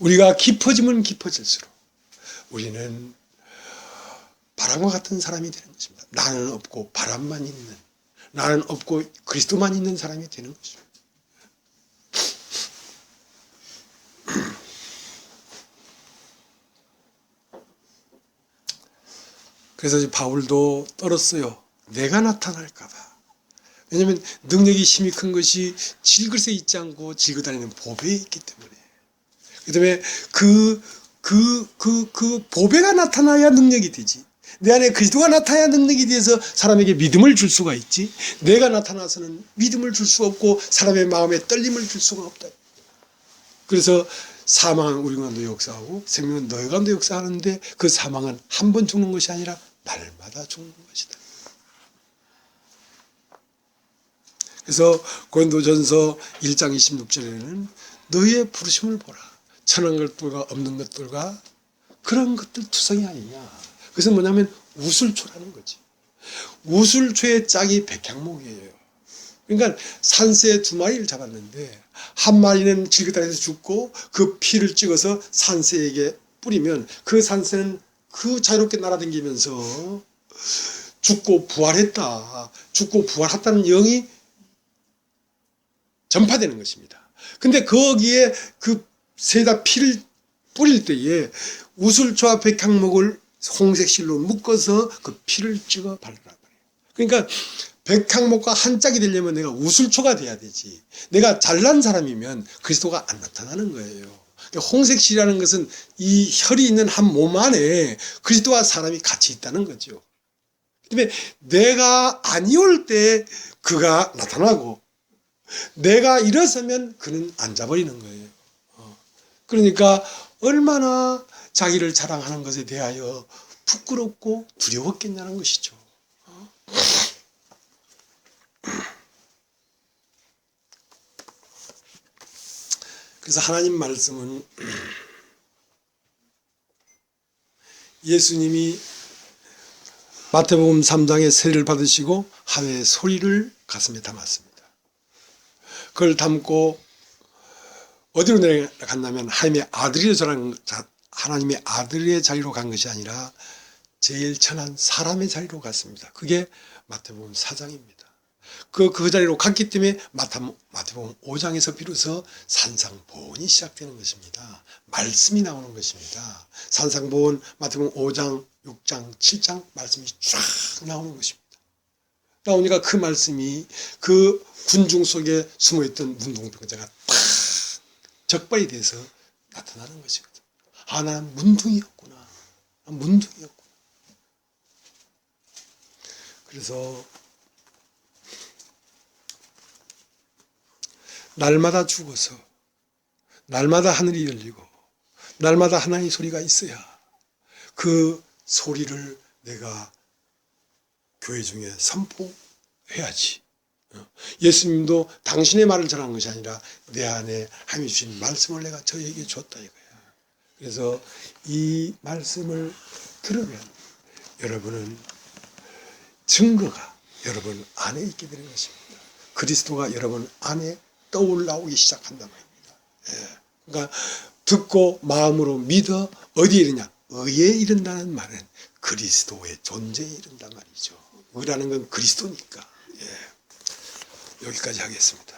우리가 깊어지면 깊어질수록 우리는 바람과 같은 사람이 되는 것입니다. 나는 없고 바람만 있는, 나는 없고 그리스도만 있는 사람이 되는 것입니다. 그래서 바울도 떨었어요. 내가 나타날까 봐. 왜냐하면 능력이 힘이 큰 것이 질그릇에 있지 않고 질고 다니는 보배에 있기 때문에. 그 다음에 그 보배가 나타나야 능력이 되지. 내 안에 그리스도가 나타나야 능력이 돼서 사람에게 믿음을 줄 수가 있지. 내가 나타나서는 믿음을 줄 수 없고 사람의 마음에 떨림을 줄 수가 없다. 그래서 사망은 우리 가운데 역사하고 생명은 너희 가운데 역사하는데 그 사망은 한 번 죽는 것이 아니라 날마다 죽는 것이다. 그래서 고린도전서 1장 26절에는 너희의 부르심을 보라. 천한 것들과 없는 것들과 그런 것들 투성이 아니냐. 그것은 뭐냐면 우슬초라는 거지. 우술초의 짝이 백향목이에요. 그러니까 산새 2마리를 잡았는데 한 마리는 질그다리에서 죽고 그 피를 찍어서 산새에게 뿌리면 그 산새는 그 자유롭게 날아다니면서 죽고 부활했다. 죽고 부활했다는 영이 전파되는 것입니다. 근데 거기에 그 새에다 피를 뿌릴 때에 우술초와 백향목을 홍색실로 묶어서 그 피를 찍어 바르라 말이에요. 그러니까 백향목과 한 짝이 되려면 내가 우술초가 돼야 되지. 내가 잘난 사람이면 그리스도가 안 나타나는 거예요. 홍색실이라는 것은 이 혈이 있는 한 몸 안에 그리스도와 사람이 같이 있다는 거죠. 그다음에 내가 아니올 때 그가 나타나고 내가 일어서면 그는 앉아버리는 거예요. 그러니까 얼마나 자기를 자랑하는 것에 대하여 부끄럽고 두려웠겠냐는 것이죠. 그래서 하나님 말씀은 예수님이 마태복음 3장에 세례를 받으시고 하늘의 소리를 가슴에 담았습니다. 그걸 담고 어디로 내려갔냐면 하나님의 아들의 자리로 간 것이 아니라 제일 천한 사람의 자리로 갔습니다. 그게 마태복음 4장입니다. 그 자리로 갔기 때문에 마태복음 5장에서 비로소 산상보훈이 시작되는 것입니다. 말씀이 나오는 것입니다. 산상보훈 마태복음 5장, 6장, 7장 말씀이 쫙 나오는 것입니다. 나오니까 그 말씀이 그 군중 속에 숨어있던 문둥병자가 딱 적발이 돼서 나타나는 것이거든. 아, 나는 문둥이였구나. 그래서 날마다 죽어서 날마다 하늘이 열리고 날마다 하나님의 소리가 있어야 그 소리를 내가 교회 중에 선포해야지. 예수님도 당신의 말을 전한 것이 아니라 내 안에 하나님이 주신 말씀을 내가 저에게 줬다 이거야. 그래서 이 말씀을 들으면 여러분은 증거가 여러분 안에 있게 되는 것입니다. 그리스도가 여러분 안에 떠올라오기 시작한단 말입니다. 그러니까 듣고 마음으로 믿어 어디에 이르냐? 의에 이른다는 말은 그리스도의 존재에 이른단 말이죠. 의라는 건 그리스도니까. 여기까지 하겠습니다.